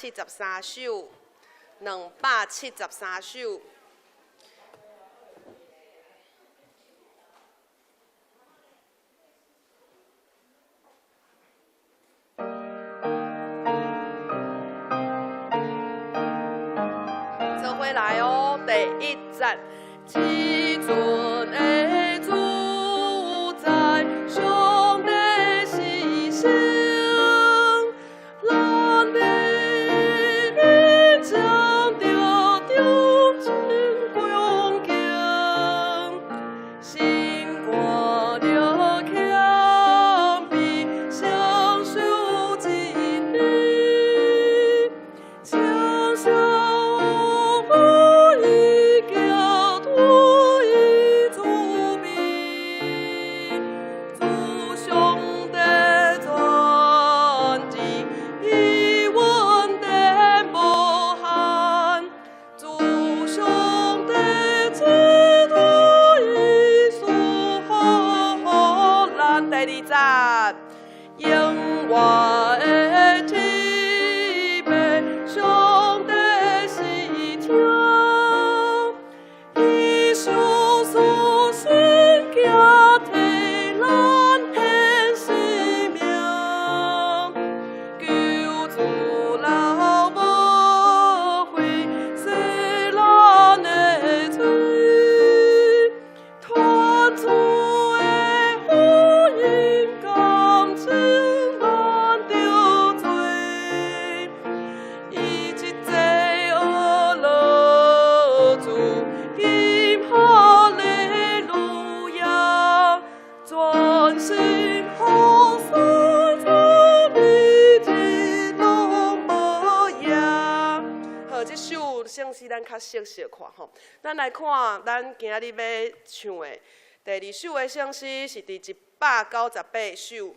273首，273首。做伙来哦，第1节，至尊的主宰，上帝是神。咱较熟悉看吼，咱来看咱今日要唱的第2首的圣诗是第198首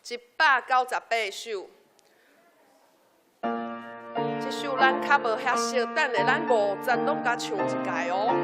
，198首。这首咱较无遐熟，等下咱5节拢甲唱一届哦。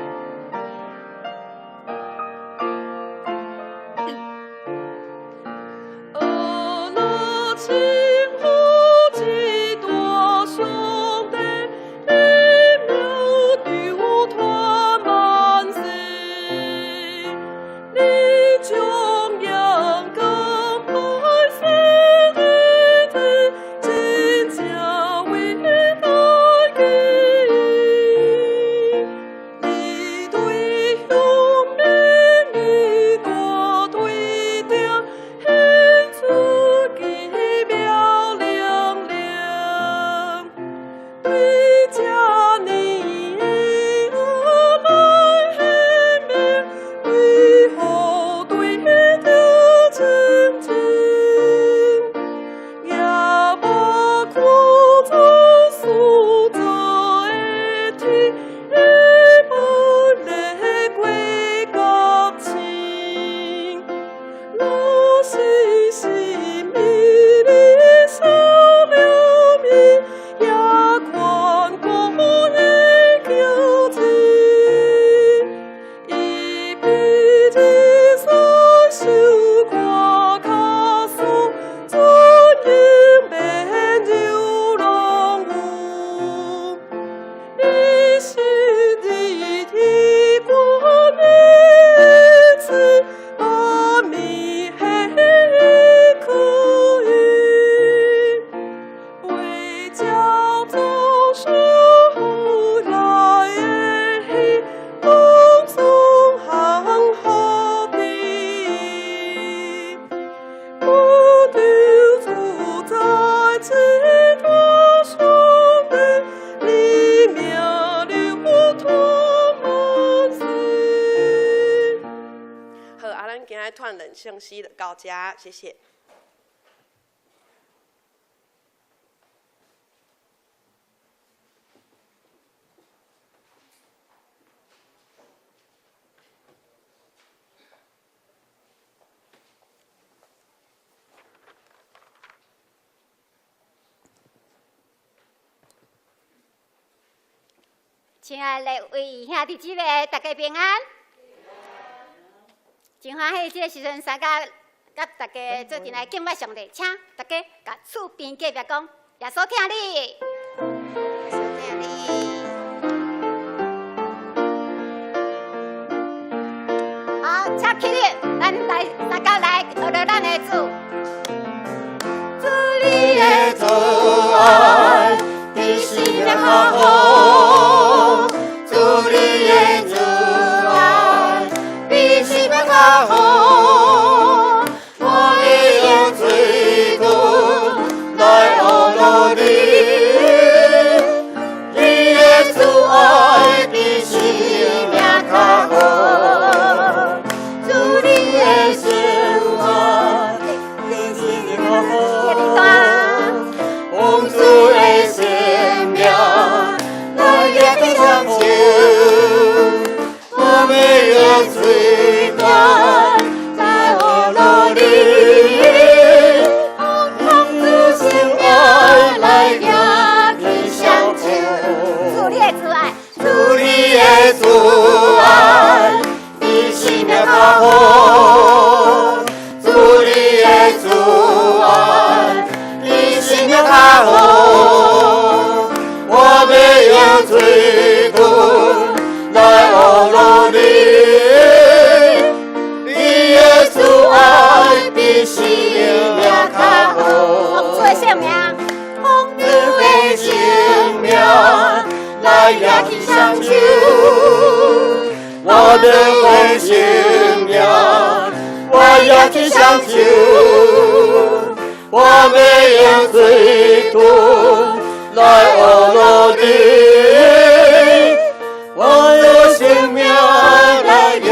圣诗的到这，谢谢。亲爱的位兄弟姊妹，大家平安。真欢喜，这个时阵三甲大家做阵来敬拜上帝，请大家甲厝边隔壁讲耶稣听你，耶稣听你。好，请起立，咱来大家来学着咱的主。主你的慈爱，你心的好好。主你的慈爱，你心的好好。我会用嘴唇来学着你，你的慈爱比生命较好。主你的慈爱，你心的好好。奉主的生命来约起相求，我要用嘴唇来学着你，奉主生命来约起相求。主你的慈爱，主你的慈爱，比生命较好。主你的慈爱，比生命较好。我要用嘴唇来学着你，你的慈爱比生命较好。奉主的生命，奉主的生命来约起相求。我的生命，我约起相求。我要用嘴唇来学着你，我用生命来约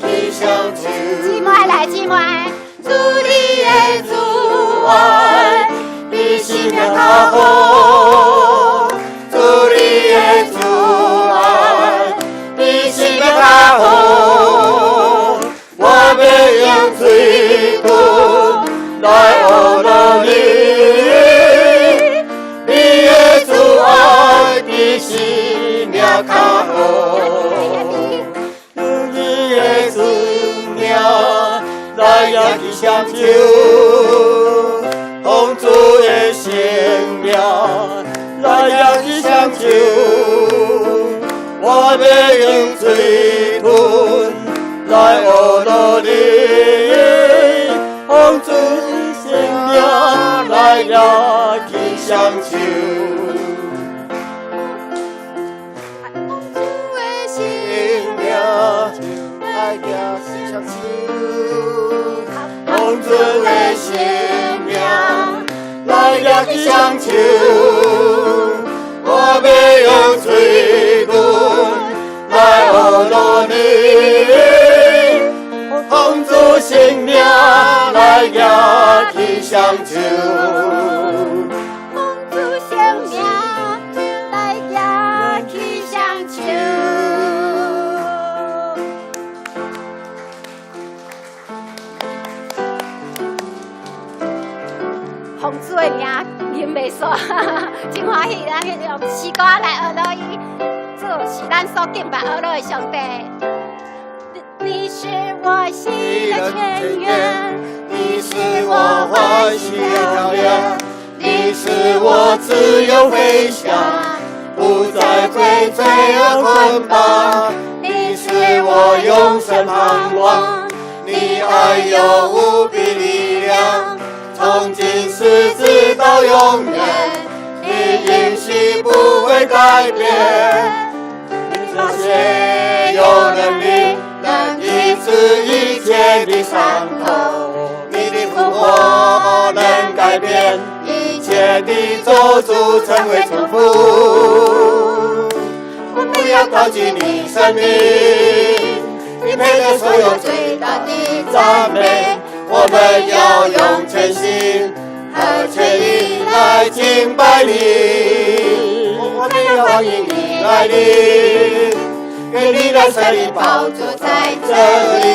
起相求。姊妹来，姊妹，主你的慈爱比生命较好。主你的慈爱比生命较好。我要用嘴唇来学着你，你的慈爱比生命较好。用你的生命来约起相求，奉主的生命来约起相求。我要用嘴唇来学着你，奉主生命来约起相求。奉主的生命来约起相求。奉主的生命来约起相求。我要用嘴唇来学着你，奉主生命来约起相求。奉主生命来约起相求。奉主的名念袂煞，真欢喜，咱用诗歌来学着伊。主是咱所敬拜而乐的上帝。你是我心的泉源，你是我欢喜的跳跃，你使我自由飞翔，不再被罪恶捆绑。你是我永生盼望，你爱有无比力量，从今世直到永远，你允许不会改变。这些有能力能医治一切的伤口，你的复活能改变一切的咒诅成为祝福。我们要靠近你生命，你配得所有最大的赞美。我们要用全心和全意来敬拜你，我们要欢迎你来临，愿你的圣灵宝座在这里，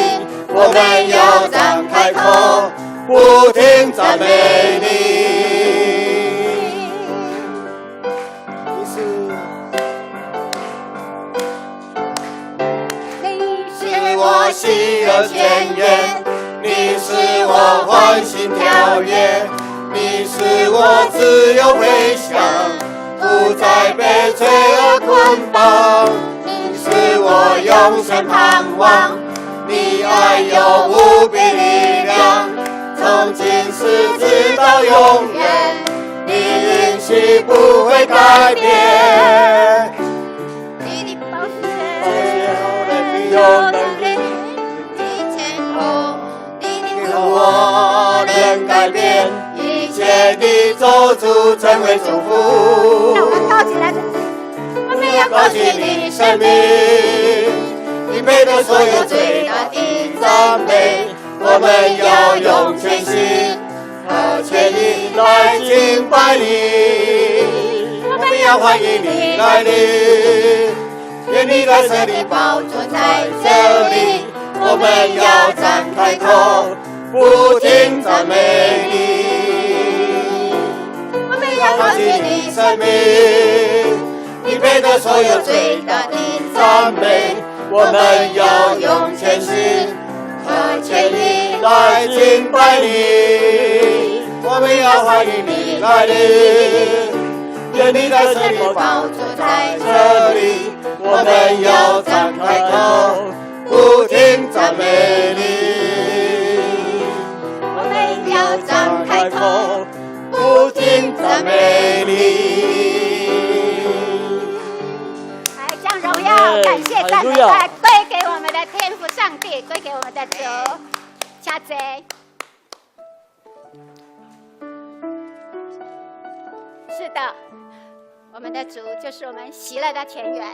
我们要张开口，不停赞美你。你是我心的泉源，你是我欢欣跳跃，你是使我自由飞翔，不再被罪恶捆绑。你使我永生盼望，你爱有无比力量，从今世直到永远，你允许不会改变。你的宝血有能力，你天空，你的我能改变一切的咒诅，成为祝福。让我们高起来，我们要高举你的生命，你配得所有最大的赞美。我们要用全心和全意来敬拜你，我们要欢迎你来临，愿你的圣灵宝座在这里，我们要张开口，不停赞美你。我们要高举你生命，你配得所有最大的赞美。我们要用全心和全意来敬拜你，我们要欢迎你来临，愿你的圣灵宝座在这里，我们要张开口，不停赞美你。我们要张开口，不停赞美你。来，将荣耀、感谢、赞美来归给我们的天父上帝，归给我们的主。下子。是的，我们的主就是我们喜乐的泉源，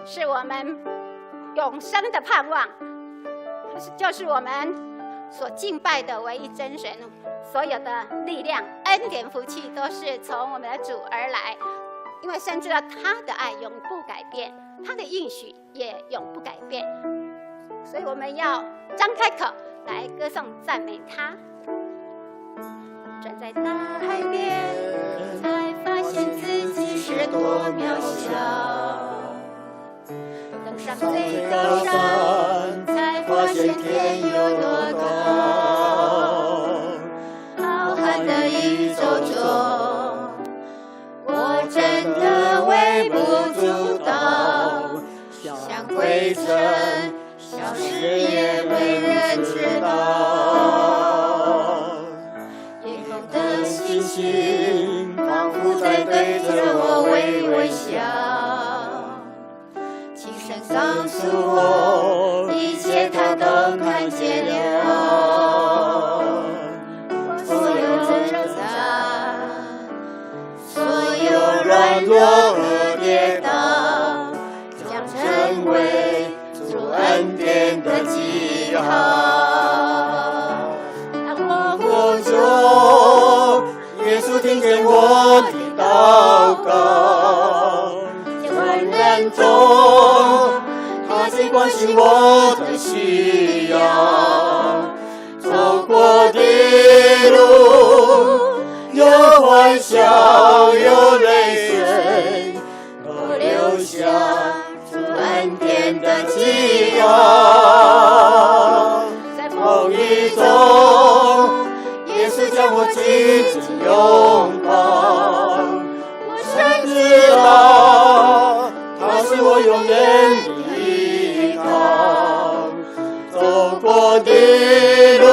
是我们永生的盼望，就是我们所敬拜的唯一真神。所有的力量、恩典、福气都是从我们的主而来，因为神知道他的爱永不改变，他的应许也永不改变，所以我们要张开口来歌颂赞美他。站在大海边，才发现自己是多渺小；登上最高山，才发现天有多高。浩瀚的宇宙中，我真的微不足道，像灰尘消失也没人知道。星星仿佛在对着我微微笑，轻声告诉我，一切他都看见了。所有挣扎，所有软弱和跌倒，将成为主恩典的记号。当我活着，耶稣听见我的祷告，万人中，他最关心我的需要。走过的路，有欢笑，有泪水，都留下主恩典的记号。在风雨中，耶稣将我紧紧拥抱，我深知道他是我永远的依靠。走过的路，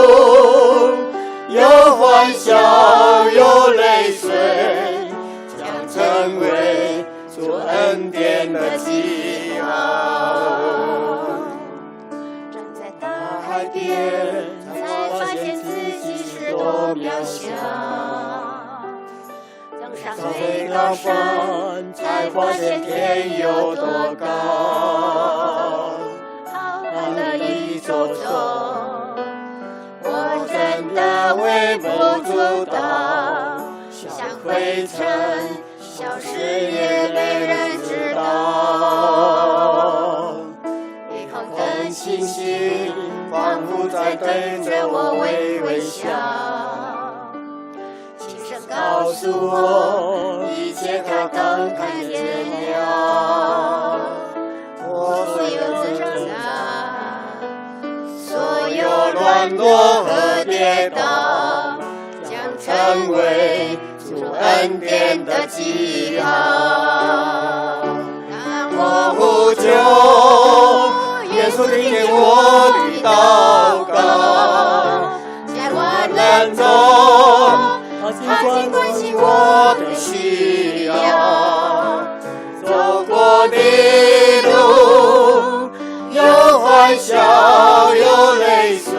有欢笑，有泪水，将成为主恩典的记号。站在大海边，才发现自己是多渺小；登上最高山，才发现天有多高。浩瀚的宇宙中，我真的微不足道，像灰尘消失也没人知道。夜空的星星仿佛在对着我微微笑，轻声告诉我，一切他都看见了。所有挣扎，所有软弱和跌倒，将成成为主恩典的记号。当我呼求，耶稣听见我的祷告，在我人中，他尽关心我的需要。走过的路，有欢笑，有泪水，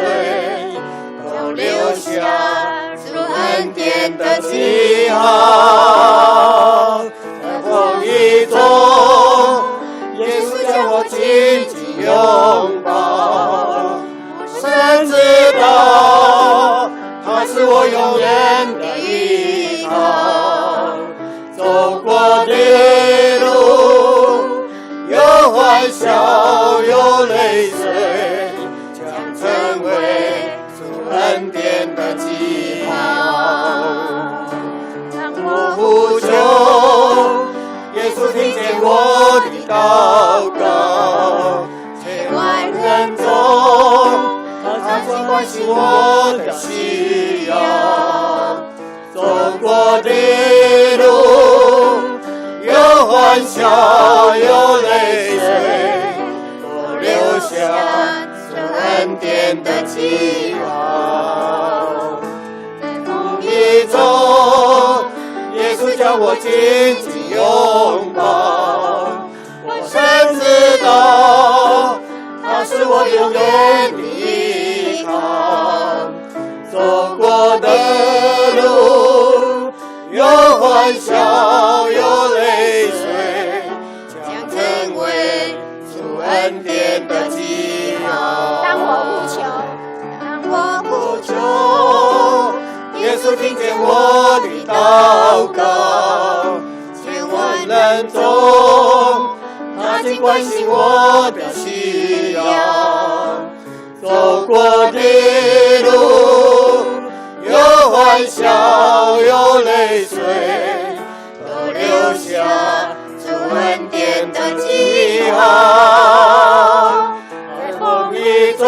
都留下主恩典的记号。在风雨中，耶稣将我紧紧拥抱，深知道他是我永远的依靠。走过的路，有欢笑，有泪水，将成为主恩典的记号。当我呼求，耶稣听见我的祷告，在万人中，他尽关心我的需要。走过的路，有欢笑，有泪水，都留下主恩典的记号。在风雨中，耶稣将我紧紧拥抱，我深知道他是我永远的依靠。走过的路，有欢笑，有泪水，将成为主恩典的记号。当我呼求，当我呼求，耶稣听见我的祷告，千万人中，他尽关心我的需要。走过的路，有欢笑，有泪水，都留下主恩典的记号。在风雨中，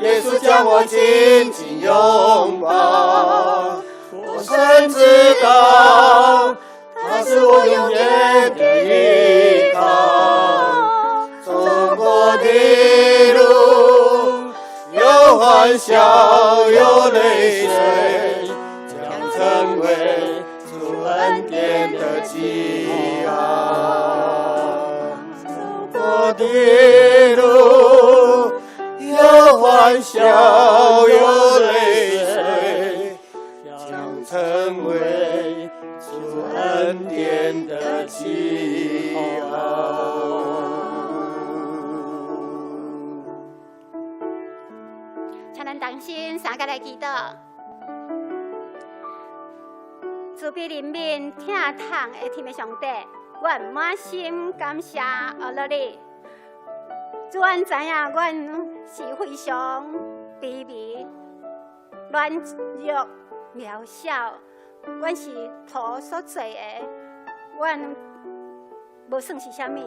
耶稣将我紧紧拥抱，我深知道他是我永远的依靠。走过的路，有欢笑，有泪水，将成为主恩典的记号。走过的路，有欢笑，有泪水，将成为主恩典的记号。请咱同心三甲来祈祷。慈悲怜悯、疼痛的天父上帝，阮满心感谢阿乐你。主，阮知影阮是非常卑微、软弱、渺小，阮是土所做的，阮无算是啥物。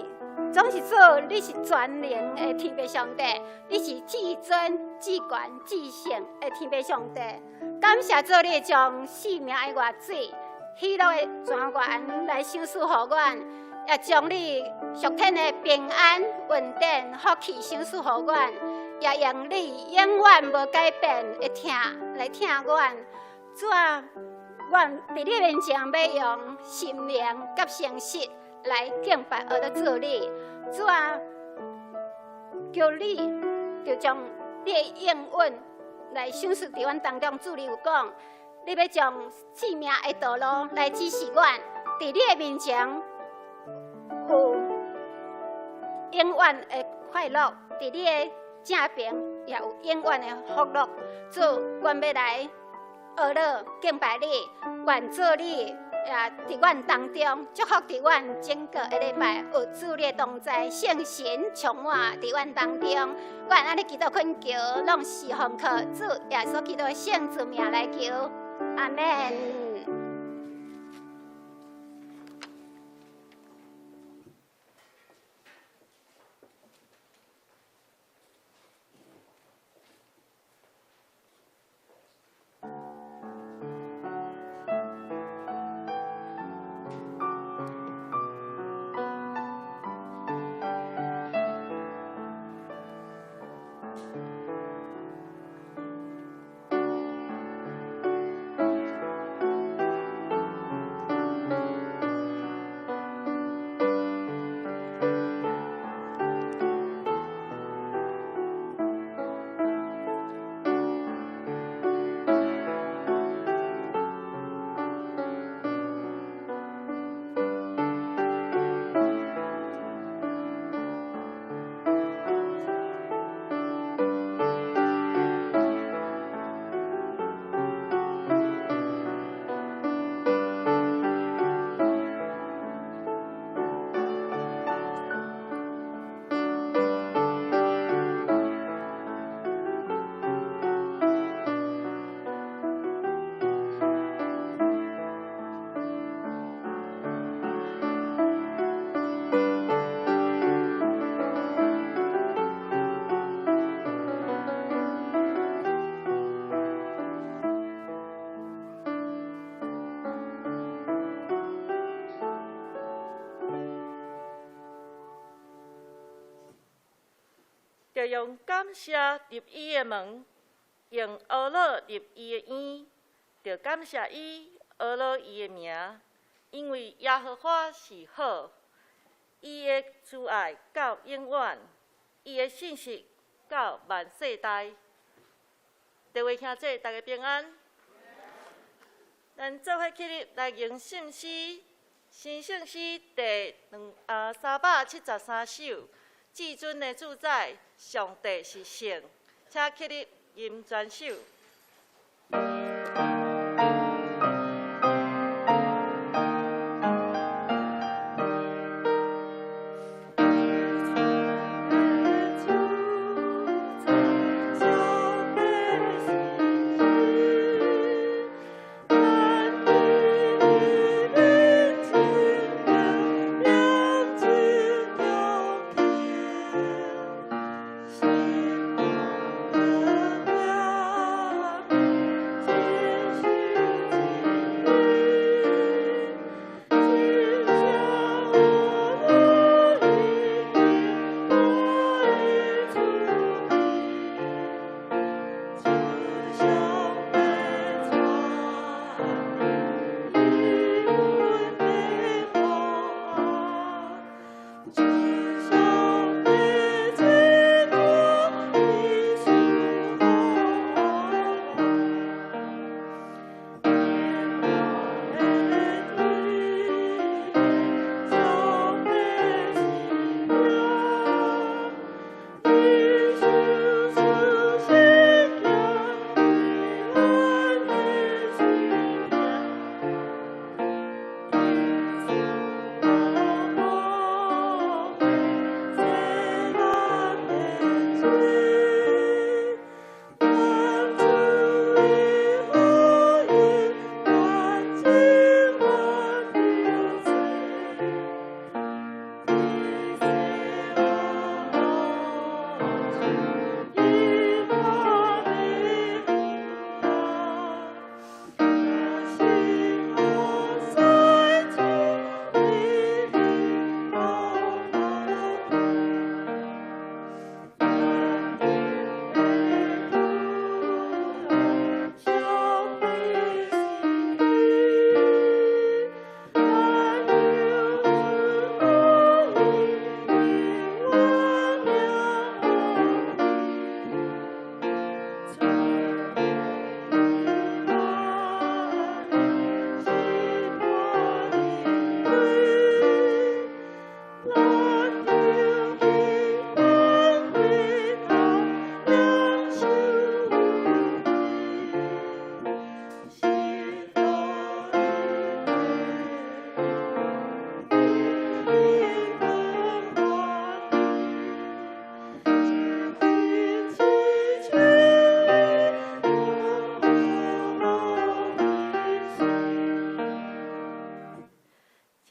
总是主，你是全能的天父上帝，你是至尊、至权、至圣的天父上帝。感谢主，你将生命的活水、喜乐的泉源来赏赐予阮，也将你属天的平安、稳定、福气赏赐予阮，也用你永远无改变的疼来疼阮。主啊，阮伫你面前要用心灵甲诚实来敬拜而做你。主啊，求你就将你的应允来赏赐伫阮当中。主，你有讲，你要将生命的道路来指示阮，伫你的面前有永远的快乐，伫你的正边也有永远的福乐。主，阮要来学了敬拜你，愿做你。也伫阮当中，祝福伫阮整个的礼拜，有主你的同在，圣神充满伫阮当中。阮安尼祈祷恳求，拢是奉靠主耶稣基督的圣子名来求，阿门。就用感谢入伊的门，用阿乐入伊的院，就感谢伊，阿乐伊的名，因为耶和华是好，伊的慈爱到永远，伊的信实到万世代。各位兄弟，大家平安。咱做伙起立来吟圣诗，新圣诗第373首。至尊的主宰，上帝是圣，请起立吟全首。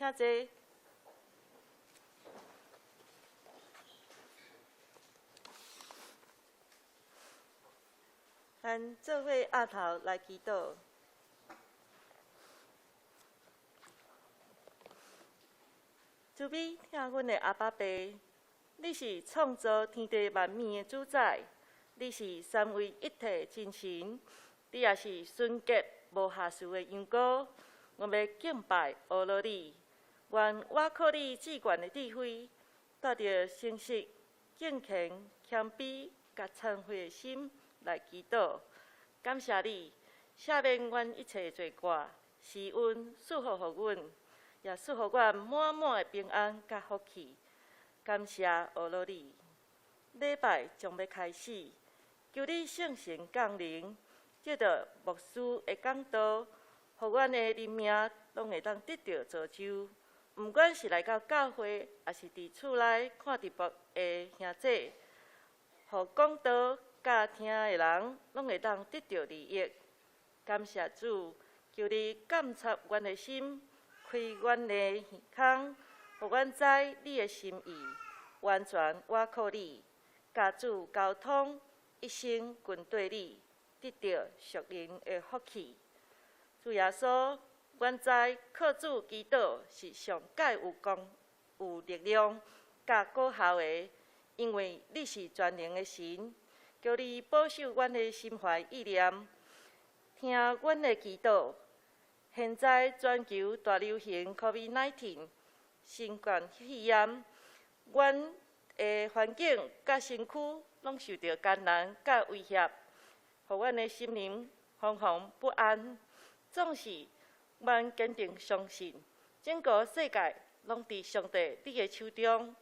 请坐。咱做伙压头来祈祷。主美，听阮的阿爸爸，你是创造天地万物的主宰，你是三位一体真神，你也是纯洁无瑕疵的羊羔。我要敬拜阿罗你，愿我靠你至悬的智慧，带着诚实、敬虔、谦卑、甲忏悔的心来祈祷。感谢你赦免阮一切罪过，施恩赐福予阮，也赐予阮满满的平安甲福气。感谢阿罗你，礼拜将要开始，求你圣神降临，借着牧师的讲道，予阮的人命拢会当得到造就。毋管是来到教会，还是伫厝内看直播的兄弟，予讲道甲听的人拢会当得到利益。感谢主，求你监察阮的心，开阮的耳孔，予阮知你的心意，完全倚靠你，甲主交通，一生跟对你，得到属灵的福气。主耶稣，阮知靠主祈祷是上界有力量、甲果效的，因为你是全能的神，求你保守阮的心怀意念，听阮的祈祷。现在全球大流行 COVID-19 新冠肺炎，阮的环境甲身躯拢受到艰难甲威胁，互阮的心灵惶惶不安。总是阮坚定相信，整个世界拢伫上帝你的手中。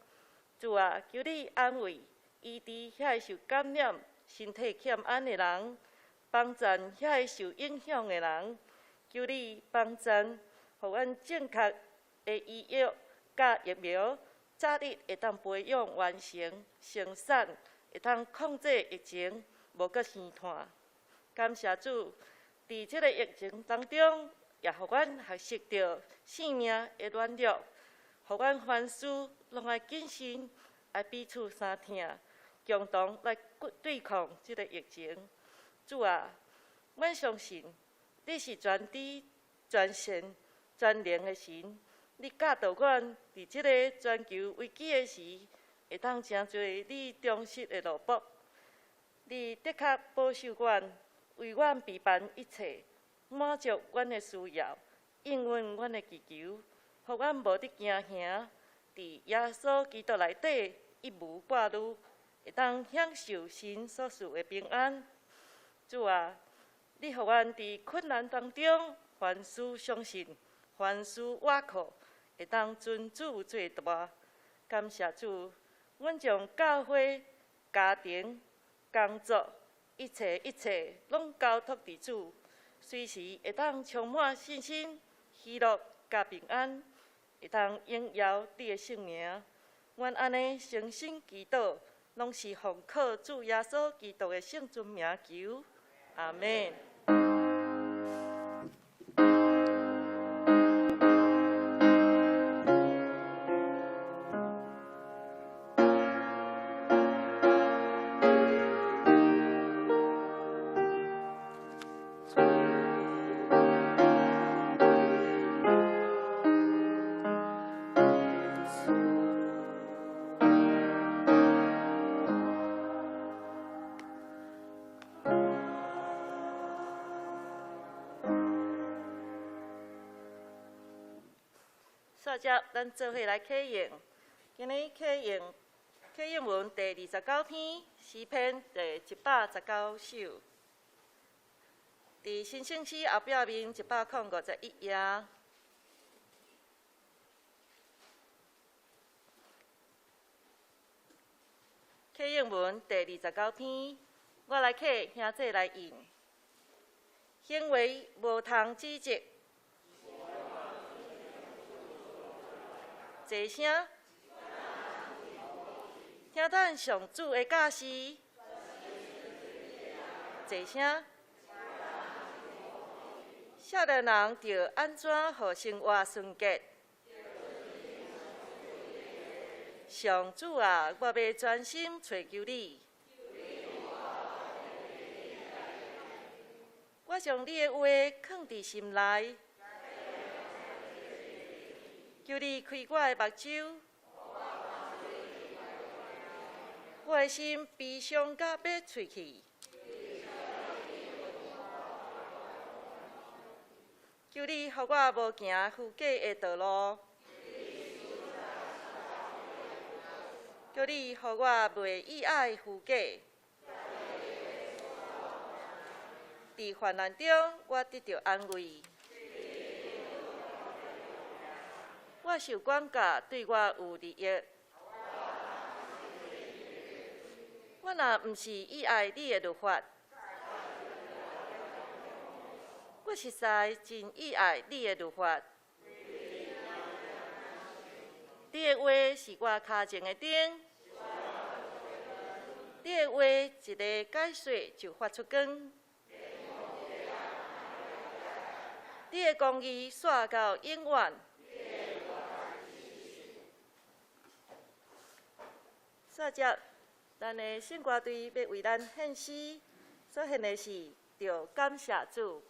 主啊，求你安慰医治遐个受感染、身体欠安的人，帮助遐个受影响的人。求你帮助，互阮正确的医药甲疫苗早日会当培养完成生产，会当控制疫情，无搁生炭。感谢主，伫即个疫情当中，也互阮学习到性命的软弱，互阮凡事拢爱谨慎，爱彼此相听，共同来对抗即个疫情。主啊，阮相信你是全知、全善、全能的神，你教导阮伫即个全球危机的时，会当成做你忠实的奴仆。你的确保守阮，为阮备办一切，满足阮的需要，应允阮的祈求，互阮无得惊吓。伫耶稣基督内底一无挂虑，会当享受神所赐的平安。主啊，你互阮伫困难当中，凡事相信，凡事倚靠，会当尊主做大。感谢主，阮将教会、家庭、工作，一切拢交托伫主，随时会当充满信心、喜乐甲平安，会当荣耀你的圣名。阮安尼诚心祈祷，拢是奉靠主耶稣基督的圣尊名求。阿门。接着，咱做伙来启用。今日启用文第29篇诗篇第119首，伫新圣诗后壁面151页。启用文第29篇，我来启兄弟来用。行为无通指责。齐声，听咱上主的教示。齐声，少年人着安怎互生活顺捷？上主啊，我要专心找求你。我将你的话藏伫心内。求你开我的目睭，我的心悲伤到要喙去。求你，互我无行虚假的道路。求你，互我袂意爱虚假。伫患难中，我得到安慰。我受管教，对我有利益。我若毋是喜爱你的律法，我实在真喜爱你的律法。你的话是我脚前的灯，你的话一个解说就发出光，你的公义线到永远。接着，咱的圣歌队要为咱献诗，所献的是着感谢主。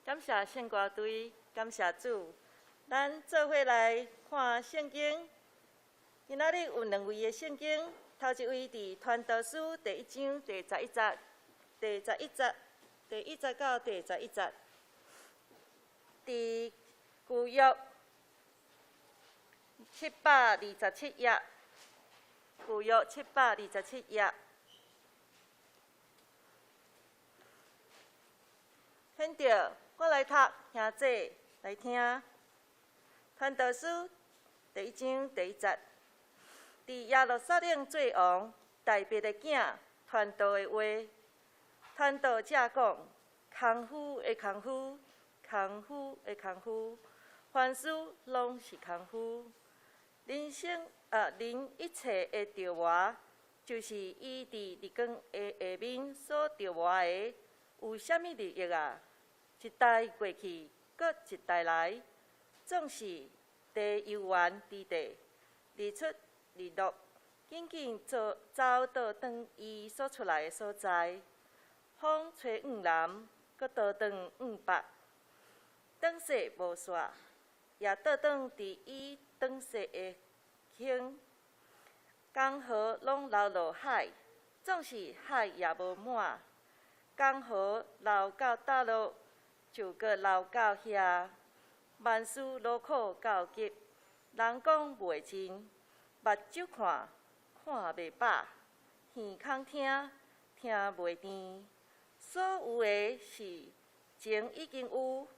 感谢圣歌队，感谢主。咱做伙来看圣经。今仔日有2位的圣经，头一位伫《传道书》第1章第11节，第1节到第11节。伫旧约727页，旧约727页。现着我来读，兄姐来听。《传道书》第1章第1节，伫耶路撒冷做王，大别的囝传道的话，传道者讲：空虚的空虚，空虚的空虚，凡事拢是空虚。人一切的着活，就是伊伫日光的下面所着活的，有啥物利益啊？一代过去，搁一代来，总是地游园之地，日出日落，紧紧走到转伊所出来的所在。风吹往南，搁倒转往北，转势无煞，也倒转伫伊转势的轻。江河拢流落海，总是海也无满。江河流到倒落，就搁流到遐。万事落苦到极，人讲袂尽，目睭看袂饱，耳孔听袂甜。所有的是前已经有，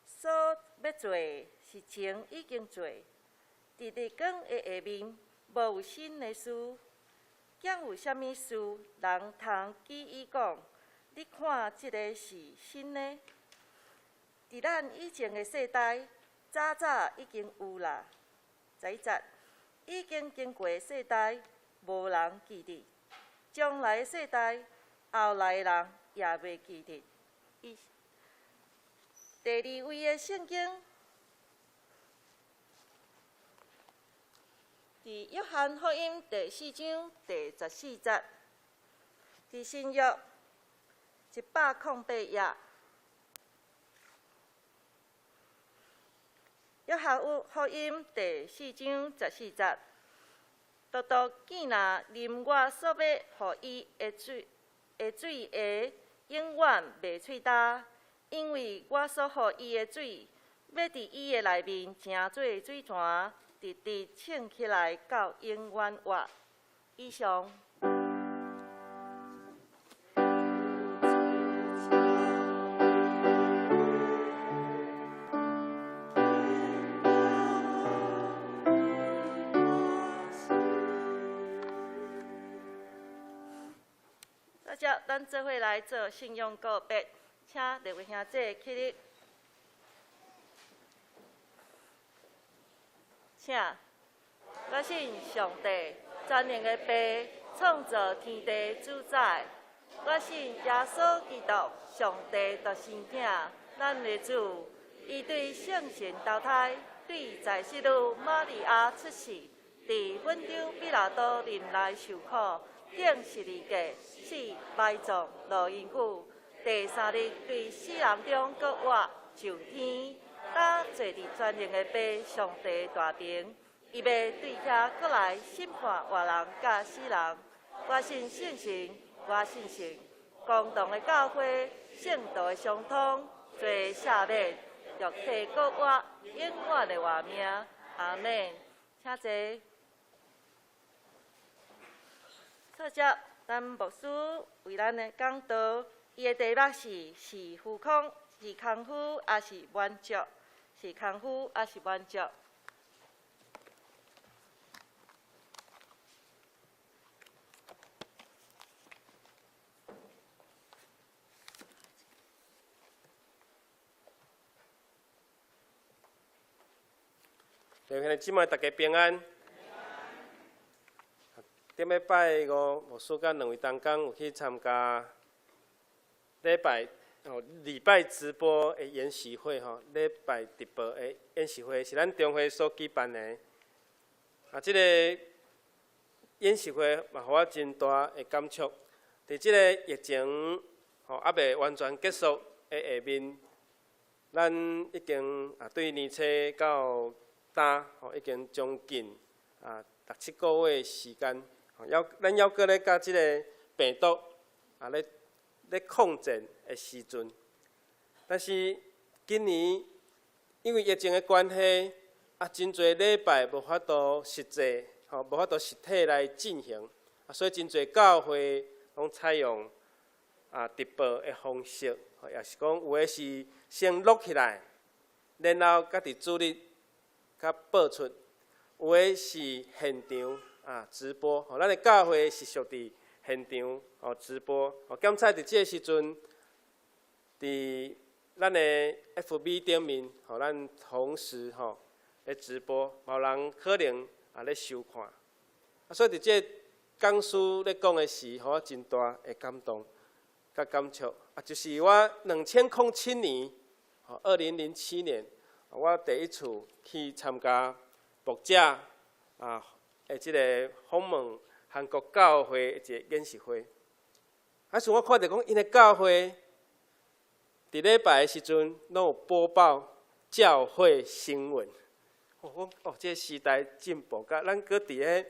所要做的是前已经做。伫日光的下面，无有新的事。竟有啥物事人通记伊讲？你看，即个是新的。伫咱以前的世代，早早已经有啦。11节，已经经过的世代，无人记得；将来的世代，后来的人也袂记得。第2位的圣经，伫约翰福音第4章第14节，伫新约108页。约翰福音第4章14节，独独见若啉我所要予伊的水的，永远袂喙焦，因为我所予伊的水，要伫伊的内面成做水泉，直直冲起来到永远活。以上。咱做伙来做信仰告别，请各位兄姐起立。请，我信上帝，全能的爸，创造天地主宰。我信耶稣基督，上帝独生囝，咱的主。伊对圣神投胎，对在世女玛利亚出世，伫温州比拉多任内受苦。经12架，死埋葬落阴谷，第3日对死人中搁活上天，搭坐伫全能的爸上帝大庭，伊要对遐搁来审判活人甲死人。我信圣神，我信神，共同的教会，圣道的相通，罪赦免，肉体搁活，永远的活命。阿门。请坐。接着，咱牧师为咱的讲道，伊的题目是虚空，是空虚，也是满足，是空虚，也是满足。弟兄姊妹，大家平安。顶礼拜5，牧师甲2位同工有去参加礼拜直播的演习会礼拜直播的演习会是咱中会所举办的。这个演习会嘛，互我真大的感触。伫这个疫情还未完全结束的下面，咱已经对年初到今已经将近6、7个月时间，咱还阁咧甲即个病毒咧抗战的时阵，但是今年因为疫情的关系，真侪礼拜无法度实际，无法度实体来进行，所以真侪教会拢采用直播的方式，也是讲有的是先录起来，然后家己主力甲播出；有的是现场直播，咱的教会是属伫现场直播。检测伫即个时阵，伫咱的 FB 顶面，咱同时咧直播，有人可能咧收看。所以伫即个讲师咧讲的是，互我真大的感动甲感触。就是我2007年，2007年，我第一次去参加牧者的即个访问韩国教会的一个演习会。时我看到讲，因的教会伫礼拜的时阵，拢有播报教会新闻。我讲这个时代进步，甲咱搁伫个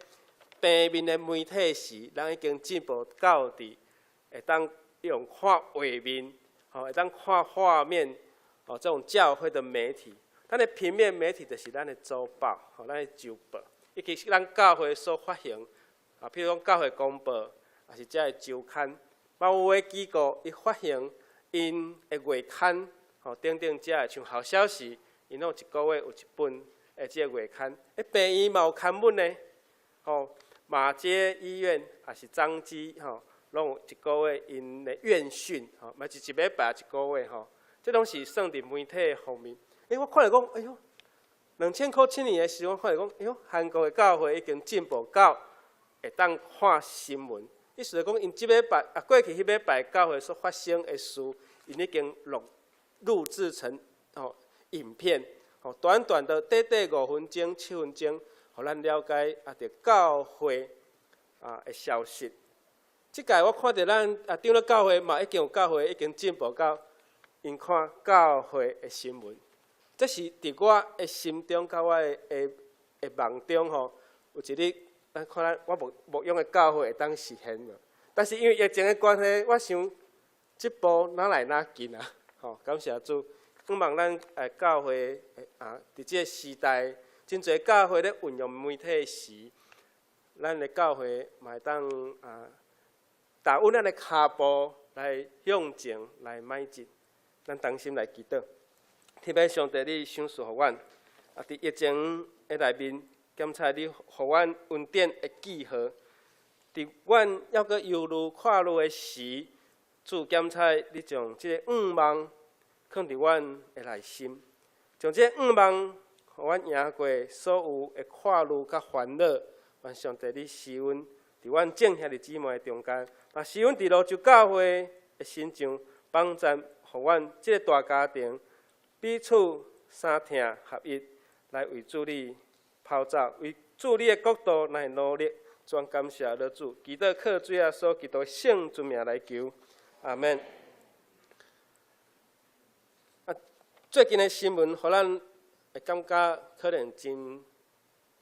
平面的媒体时，咱已经进步到伫会当用看画面，会当看画面，这种教会的媒体。咱的平面媒体就是咱的周报，咱的周报，以及咱教会所发行，譬如讲教会公报，也是遮的周刊。某有的机构伊发行因的月刊，等等遮的像好消息，因拢一个月有一本的即个月刊。病院嘛有刊物呢，马街医院也是彰基，拢有一个月因的院讯，嘛是一礼拜一个月，这拢是算伫媒体方面。我看来讲，哎呦，2007年的时候，我看来讲，哎呦，韩国的教会已经进步到会当看新闻。意思是讲，因即礼拜过去迄礼拜教会所发生的事，因已经录制成影片，短短的短5分钟、7分钟，互咱了解着教会的消息。即届我看到咱长老教会嘛，已经有教会已经进步到因看教会的新闻。这是伫我的心中，甲我的梦中有一日，咱看我牧养的教会会当实现了。但是因为疫情的关系，我想这步哪来哪紧啊！感谢主，希望咱教会伫这个时代，真侪教会咧运用媒体时，咱的教会嘛会当踏稳咱的脚步来向前来迈进。咱同心来祈祷。特别上帝，你赏赐互阮，伫疫情的内面，检查你互阮恩典的记号，伫阮要阁忧虑看路的时，主检查你将这个愿望放伫阮的内心，将这个愿望互阮赢过所有的看路甲烦恼。愿上帝你施恩伫阮正兄弟姊妹中间，也施恩伫路州教会的身上帮助，互阮这个大家庭。彼此相听合一，来为主你跑走，为主你的国度来努力。全感谢了主，祈祷靠主耶稣基督圣尊名来求，阿门。最近的新闻，互咱会感觉可能真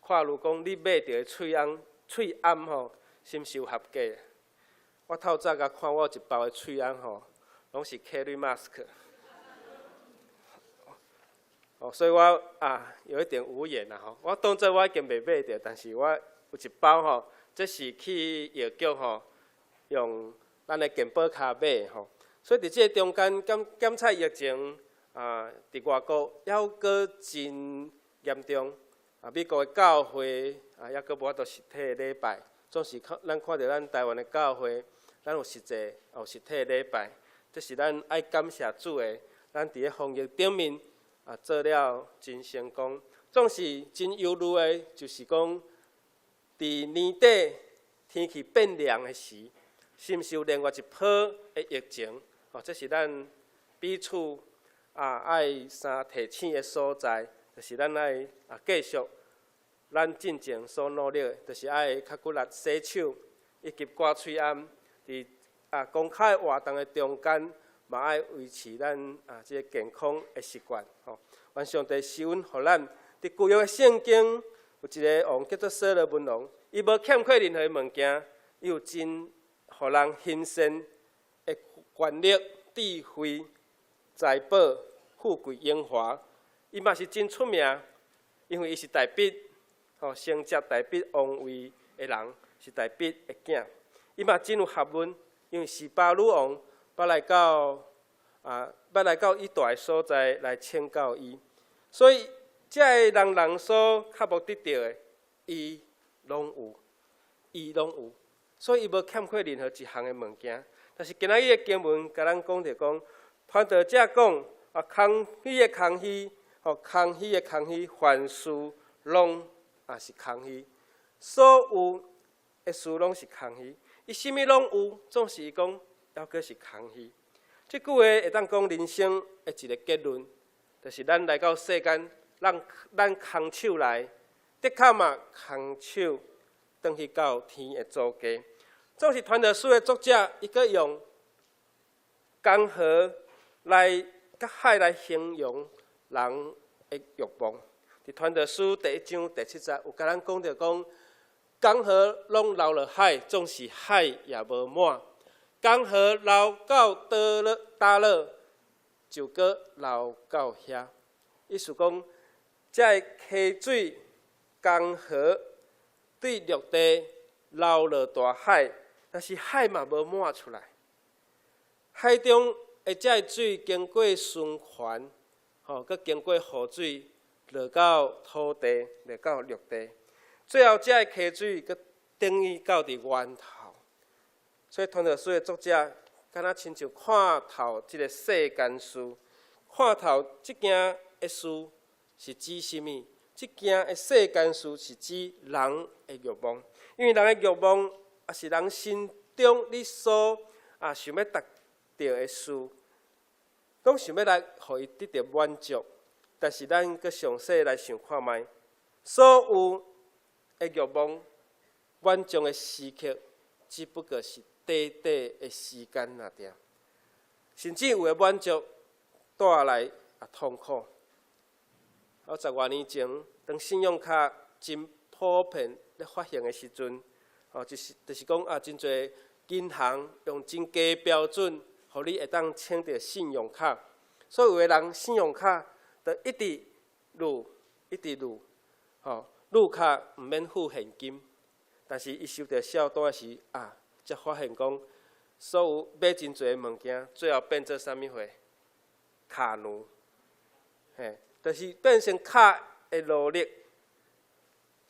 看如讲你买到的喙罨是毋是有合格？我透早甲看我一包的喙罨拢是 Carry Mask。所以我有一点无言啦我当作我已经未买着，但是我有一包这是去药局用咱的健保卡买所以伫这中间检测疫情伫外国还阁真严重美国的教会还阁无法度实体的礼拜，总是咱看到咱台湾的教会，咱有实体的礼拜，这是咱爱感谢主的，咱伫咧防疫顶面。做了真成功，总是真忧虑的，就是讲，伫年底天气变凉的时，是毋是有另外一波的疫情？这是咱彼此爱提醒的所在，就是咱爱继续咱进前所努力的，就是爱较骨力洗手，以及刮喙罨，伫公开活动的中间，嘛爱维持咱即个健康的习惯吼。愿上帝施恩，互咱伫旧约的圣经有一个王叫做所罗门王，伊无欠缺任何物件，伊有真互人欣赏的权力、智慧、财宝、富贵、荣华。伊嘛是真出名，因为伊是大笔承接大笔王位的人，是大笔的囝。伊嘛真有学问，因为示巴女王捌来到伊住的所在来请教伊，所以这个人所较无得到的，伊拢有，所以伊无欠缺任何一项的物件。但是今仔日的经文甲咱讲着讲，传道者讲空虚的空虚，空虚的空虚，凡事拢是空虚，所有的事拢是空虚。伊啥物拢有，总是伊讲还阁是空虚。这句话会当讲人生的一个结论，就是咱来到世间，咱空手来，的确嘛空手转去到天的祖家。总是传道书的作者，伊阁用江河来甲海来形容人的欲望。伫传道书第1章第7节有甲咱讲着讲，江河拢流落海，总是海也无满。江河流到倒落，就搁流到遐。意思讲，这溪水江河对陆地流落大海，但是海嘛无满出来。海中的这水经过循环，佮经过雨水落到土地，落到陆地，最后这溪水佮等于到伫源头。所以传道书的作者，敢若亲像看透这个世间事，看透这件的事是指什么？这件的世间事是指人的欲望，因为人的欲望也是人心中你所想要达到的事，拢想要来互伊得到满足。但是咱佮详细来想看卖，所有的欲望满足的时刻，只不过是短短的时间而已，甚至有的满足带来痛苦。10多年前，当信用卡真普遍咧发行的时阵，就是讲真侪银行用真低标准，互你会当请到信用卡。所以有的人信用卡就一直撸，撸卡毋免付现金，但是伊收到小单时才发现讲，所有买真侪的物件，最后变做啥物货？卡奴，就是变成卡的努力，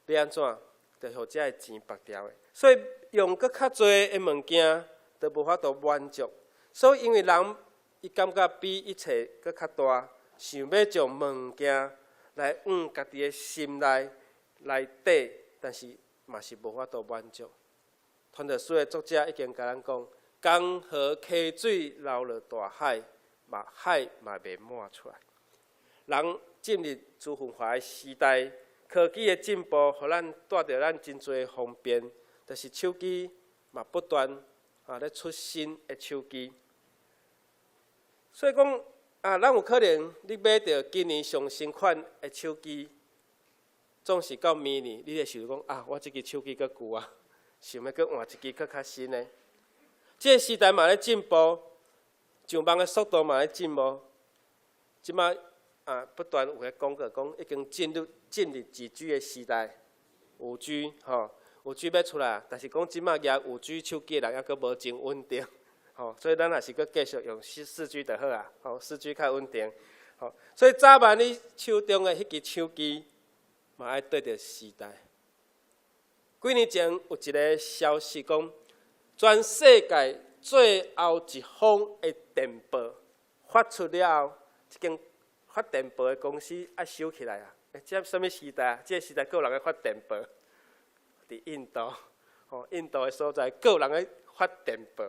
要安怎？就互这个钱拔掉的。所以用搁较侪的物件，都无法度满足。所以因为人伊感觉比一切搁较大，想要将物件来家己的心内底，但是嘛是无法度满足。传道书的作者已经甲咱讲，江河溪水流落大海，海嘛袂满出来。人进入资讯化的时代，科技的进步，互咱带着咱真侪方便，但是手机嘛不断咧出新的手机。所以讲咱有可能你买到今年上新款的手机，总是到明年，你会想讲我这支手机搁旧啊。想要搁换一支搁较新的，这个时代嘛咧进步，上网的速度嘛咧进步。即摆不断有个广告讲，已经进入2G 的时代，5G 5G 要出来，但是讲即摆拿5G 手机的人还阁无真稳定，所以咱也是阁继续用4G 就好啊，4G 较稳定。所以早晚你手中的迄支手机，嘛爱对着时代。几年前有一个消息讲，全世界最后一封的电报发出了后，一间发电报的公司爱收起来啊！这什么时代啊？这个时代，还有人爱发电报，伫印度，印度的所在，还有人爱发电报。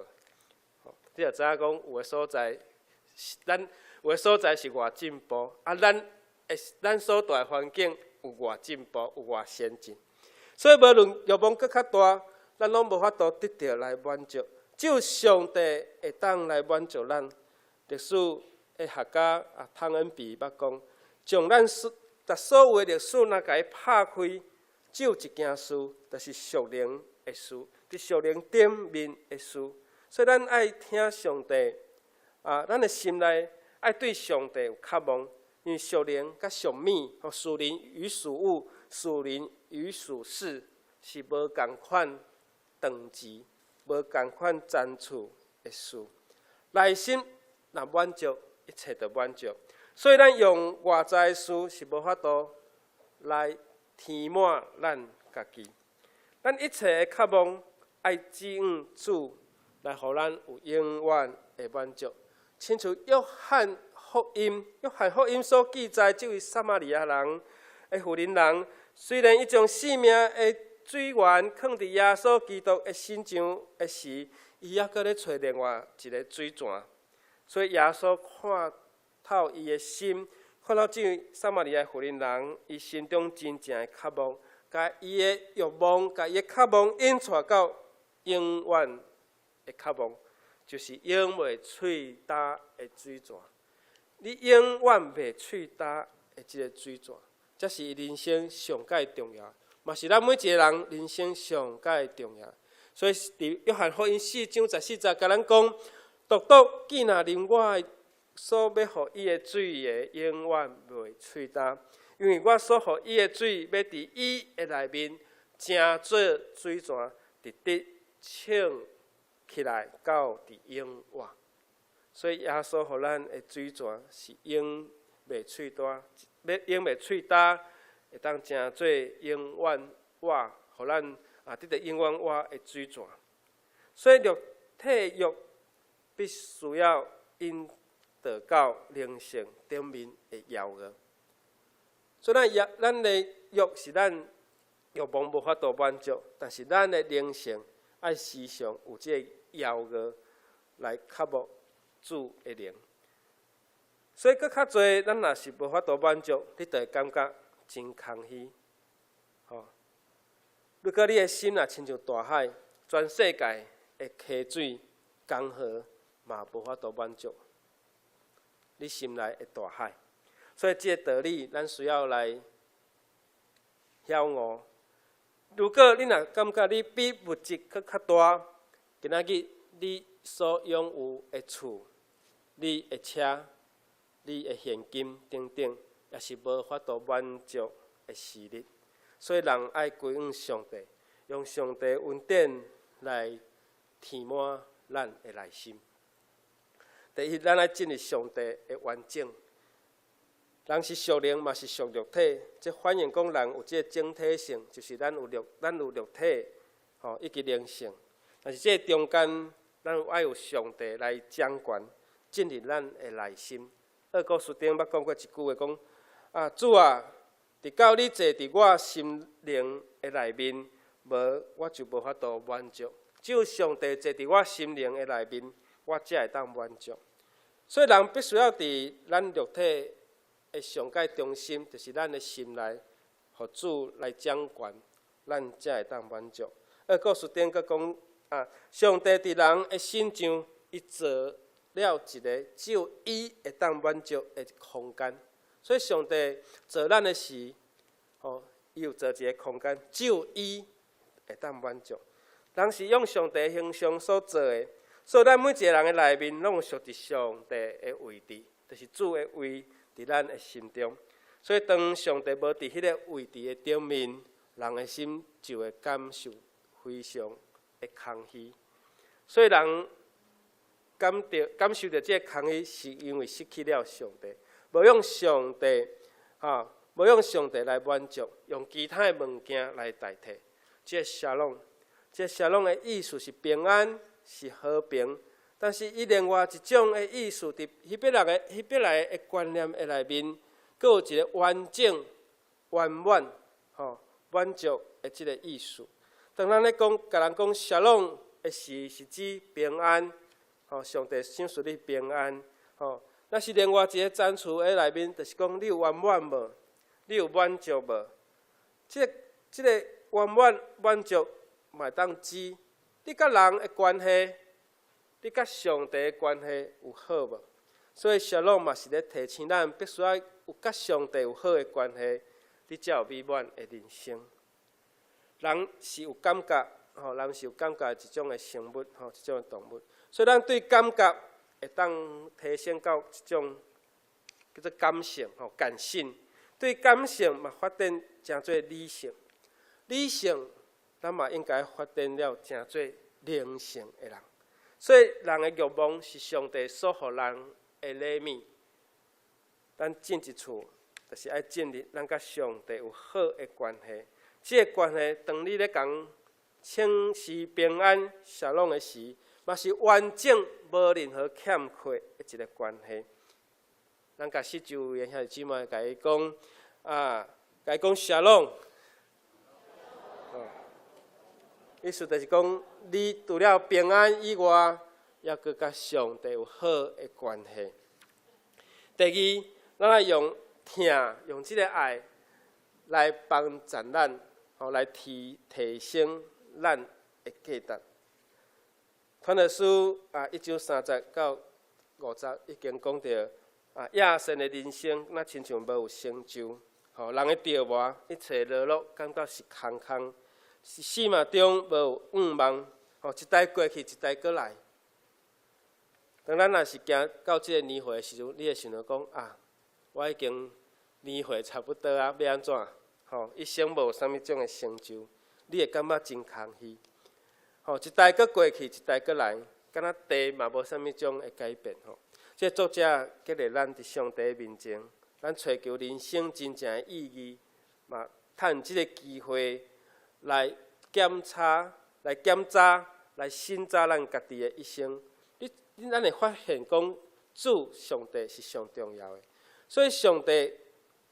你就知影讲，有的所在，咱有的所在是偌进步，咱所在的环境有偌进步，有偌先进。所以无论欲望搁较大，咱拢无法度得到来满足。只有上帝会当来满足咱。历史的学家汤恩比捌讲，将咱所有的历史若甲伊拍开，只有一件事，就是属灵的事，伫属灵顶面的事。所以咱爱听上帝咱的心内爱对上帝有渴望，因为属灵甲属物，属灵与属物，属灵与属事是无共款等级、无共款层次的事。内心若满足，一切就满足。所以咱用外在的事是无法度来填满咱家己。咱一切的渴望爱指引主来，互咱有永远的满足。亲像约翰福音所记载，这位撒玛利亚人的妇人人，虽然伊将性命的水源放伫耶稣基督的身上的时，伊还搁咧找另外一个水泉。所以耶稣看透伊的心，看到这位撒玛利亚妇人人，伊心中真正的渴望，甲伊的欲望，甲伊的渴望引带到永远的渴望，就是永袂喙焦的水泉。你永远袂喙焦的这个水泉，这是人生上界重要，嘛是咱每一个人人生上界重要。所以伫约翰福音4章14节，甲咱讲，独既若啉我所要互伊的水的，永远袂喙焦，因为我所互伊的水，要伫伊的内面，成做水泉，直直冲起来到伫永远。所以耶稣互咱的水泉是永袂喙焦，永袂喙焦，会当成做永远活，互咱得到永远活的水泉。所以肉体欲必须要引导到灵性顶面的邀约。所以咱的欲是咱欲望无法度满足，但是咱的灵性爱时常有这个邀约来渴慕主的灵。所以搁较侪，咱若是无法度满足，你就会感觉真空虚。如果你的心若亲像大海，全世界的溪水、江河嘛无法度满足你心内的大海。所以这个道理，咱需要来晓悟。如果你若感觉你比物质搁较大，今仔日你所拥有的厝、你的车、你的现金等等，也是无法度满足的事力。所以人爱归向上帝，用上帝的恩典来填满咱的内心。第一，咱爱进入上帝的完整。人是属灵，嘛是属肉体，这反映讲人有这个整体性，就是咱有肉体，以及灵性。但是这中间，咱爱有上帝来掌管，进入咱的内心。二哥书顶捌讲过一句话，讲主啊，直到你坐伫我心灵的内面，我就无法度满足。只有上帝坐伫我心灵的内面，我才会当满足。所以人必须要伫咱肉体的上界中心，就是咱的心内，互主来掌管，咱才会当满足。二故事顶佫讲上帝伫人的心上，伊做了一个只有伊会当满足的空间。所以上帝做咱的事，伊有做一个空间，只有伊会当满足。人是用上帝形象所做的，所以咱每一个人的内面，拢有属伫上帝的位置，就是主的位伫咱的心中。所以当上帝无伫迄个位置的顶面，人的心就会感受非常的空虚。所以人感受到这个空虚，是因为失去了上帝，无用上帝无用上帝来满足，用其他的物件来代替。这沙龙的意思是平安，是和平，但是伊另外一种的意思，伫希伯来的观念的内面，佫有一个完整、圆满、满足的这个意思。当咱咧甲人讲沙龙的事，是指平安，上帝赏赐你平安，那是另外一个赞词的内面，就是讲你有圆满无？你有满足无？这个圆满满足，嘛当知你甲人的关系，你甲上帝的关系有好无？所以小龙嘛是咧提醒咱，必须要有甲上帝有好的关系，你才有美满的人生。人是有感觉，人是有感觉一种的生物，一种的动物。所以咱对感觉会当提升到一种叫做感性，感性。对感性嘛发展成做理性，理性咱嘛应该发展了成做灵性的人。所以人的欲望是上帝所予人的礼物。咱进一处，就是爱建立咱甲上帝有好的关系。这个关系，当你咧讲称是平安、小拢的时，嘛是完整、无任何欠缺的一个关系。咱甲四周围的兄弟姊妹，甲伊讲甲伊讲小拢，意思就是讲，你除了平安以外，也搁甲上帝有好的关系。第二，咱来用用这个爱来帮助咱，来提升咱的价值。传道书1930到50已经讲到，亚神的人生那亲像无有成就，人的着磨一切落落，感觉是空空，是生命中无有愿望，一代过去，一代过来。当咱若是行到这个年岁的时阵，你会想到讲我已经年岁差不多要安怎？一生无啥物种的成就，你会感觉真空虚。一代搁过去，一代搁来，敢若地嘛无啥物种的改变。这作者激励咱伫上帝面前，咱追求人生真正的意义，嘛，趁这个机会来检查、来审查咱家己的一生。咱会发现讲，主上帝是上重要的。所以上帝，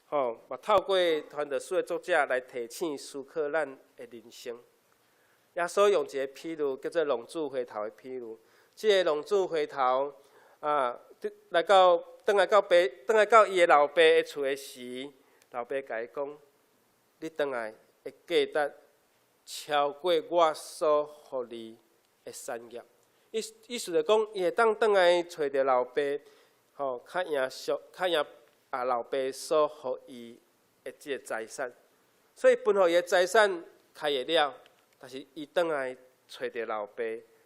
嘛透过传道书的作者来提醒思考咱的人生。耶稣用一个譬喻叫做浪子回头的譬喻。这个浪子回头转来到伊的老爸的厝的时，老爸甲伊讲：你转来的价值超过我所予你的产业。意思就讲，伊会当转来找着老爸，较赢老爸所予伊的这个财产。所以分予伊的财产开会了，但是伊转来找着老爸，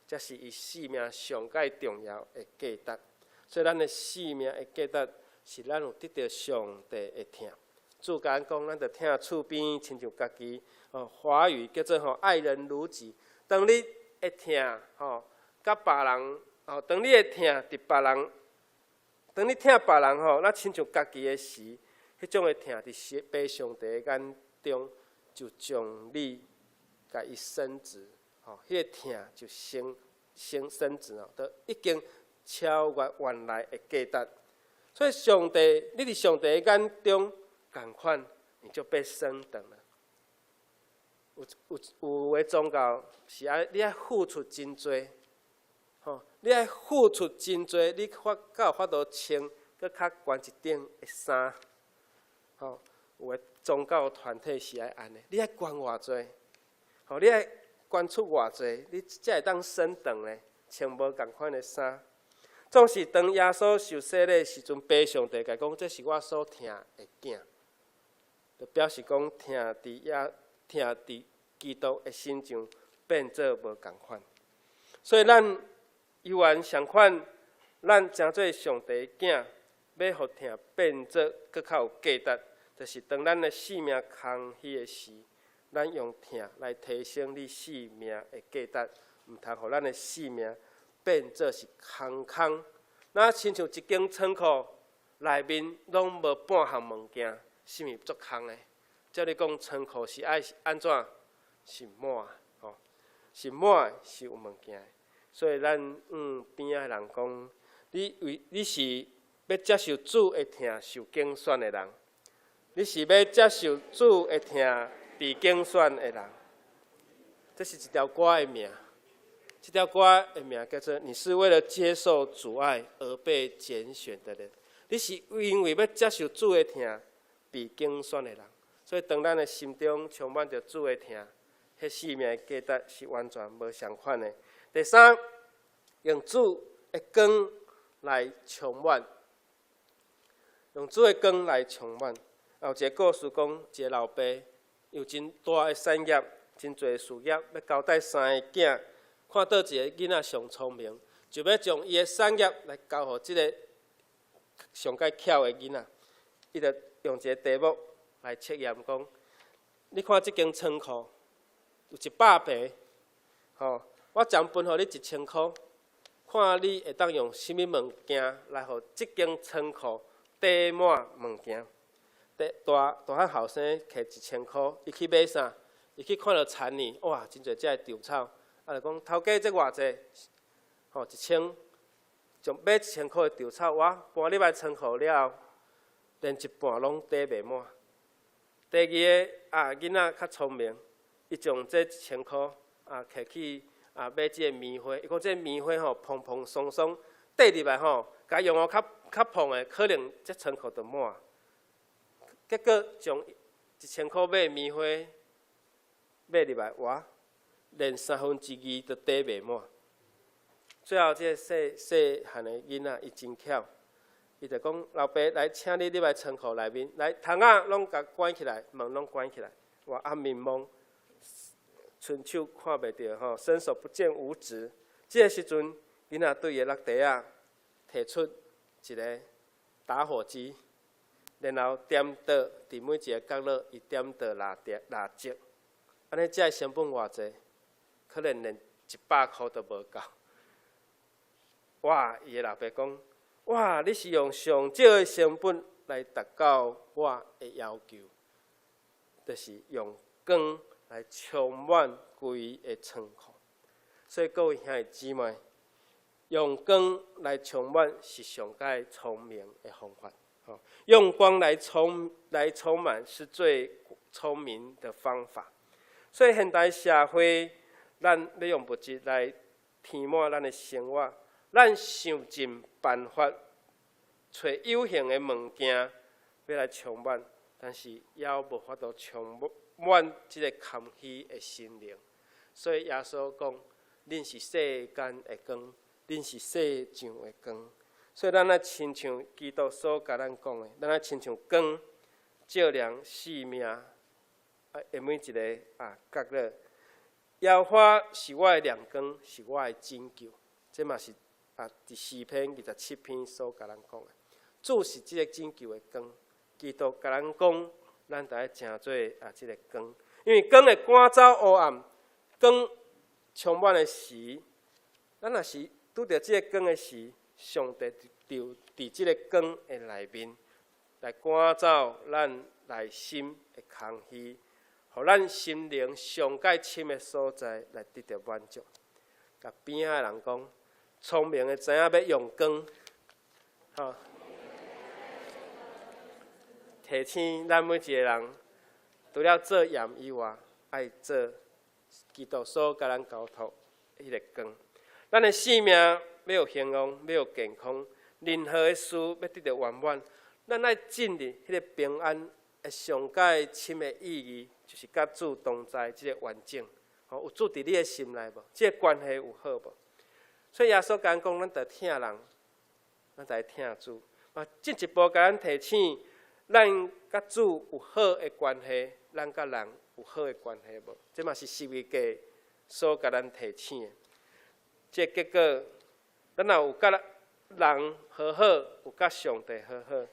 才是伊生命上界重要的价值。所以咱的生命的价值是咱有得到上帝的疼。主甲咱讲，咱着疼厝边亲像家己。华语叫做爱人如己。当你会疼甲别人当你会疼伫别人，当你疼别人那亲像家己的时，迄种的疼伫爸上帝的眼中，就将你甲伊升职，迄个疼就升职都已经超越原来的价值。所以上帝，你伫上帝的眼中同款，你就被升等了。有的宗教是你爱付出真多。你爱付出真多，你才有法度穿搁较悬一顶的衫。有的宗教团体是爱安尼，你爱捐偌济，你爱捐出偌济，你才会当升等咧，穿无共款的衫。总是当耶稣受洗礼时阵，爸上帝甲讲，这是我所疼的囝，就表示讲疼伫基督的身上变做无共款。所以咱犹原相款，咱诚做上帝的囝，要互疼变做搁较有价值，就是当咱的生命空虚的时，咱用疼来提升你生命的价值，毋通互咱的生命变做是空空。那亲像一间仓库内面拢无半项物件，是毋是足空的？照你讲，仓库是爱安怎？是满，是满是有物件的。所以咱边仔的人讲，你是要接受主的疼受拣选的人，你是要接受主的疼被拣选的人。这是一条歌的名，这条歌的名叫做“你是为了接受主爱而被拣选的人”。你是因为要接受主的疼被拣选的人，所以当咱的心中充满着主的疼，迄生命的价值是完全无相款的。第三，用主的光来充满用主的光来充满。有一个故事讲，一个老爸有真大的产业，真侪事业，要交代3个囝，看倒一个囡仔上聪明，就要将伊的产业来交予即个上介巧的囡仔。伊就用一个题目来测验，讲你看即间仓库有100平，吼，我将分予你1000块，看你会当用什么物件来互即间仓库堆满物件。大汉后生摕1000块，伊去买啥？伊去看到田里，哇，真侪只的稻草，就讲头家这偌济，吼，1000，就买1000块的稻草，我搬入来仓库了后，连一半拢堆袂满。第二个囡仔较聪明，伊将这1000块摕去买即个棉花，伊讲这棉花吼蓬蓬松松，缀入来吼，甲用较蓬的，可能这仓库就满。结果将1000块买棉花买入来，哇，连2/3都堆袂满。最后，这个细汉的囡仔伊真巧，伊就讲老爸来，请你入来仓库内面，来窗仔拢甲关起来，门拢关起来，哇暗迷蒙，伸手看袂到吼，伸手不见五指。这个时阵，囡仔对伊落地仔摕出一个打火机。然后点倒伫每一个角落，伊点倒蜡烛，安尼这个成本偌济？可能连100块都无够。哇！伊个老爸讲：哇，你是用上少的成本来达到我的要求，就是用光来充满规个仓库。所以各位兄弟姊妹，用光来充满是上介聪明的方法。用光来充满是最聪明的方法。所以现代社会，咱要用物质来填满咱的生活，咱想尽办法找有形的物件要来充满，但是也无法度充满这个空虚的心灵。所以耶稣讲：恁是世间的光，恁是世上的光。所以，咱爱亲像基督所甲咱讲的，咱爱亲像光，照亮生命的每一个角落。耶和华是我的亮光，是我的拯救。这嘛是第4篇27篇所甲咱讲的。主是这个拯救的光，基督甲咱讲，咱得爱成做这个光，因为光会赶走黑暗，光充满的时，咱若是拄着这个光的时。上帝就伫即个光的内面，来赶走咱内心的空虚，互咱心灵上介深的所在来得到满足。甲边仔的人讲，聪明的知影要用光，吼，提醒咱每一个人，除了做盐以外，爱做基督所甲咱交托迄个光。咱的生命要有兴旺，要有健康，任何的事要得到圆满，咱爱进入迄个平安的上介深的意义，就是甲主同在即个完整。有主伫你的心内无？即个关系有好无？所以耶稣讲，咱得听人，咱得听主。进一步甲咱提醒，咱甲主有好的关系，咱甲人有好的关系无？这嘛是十字架所甲咱提醒的。这结果，咱若有甲人和好，有甲上帝和好，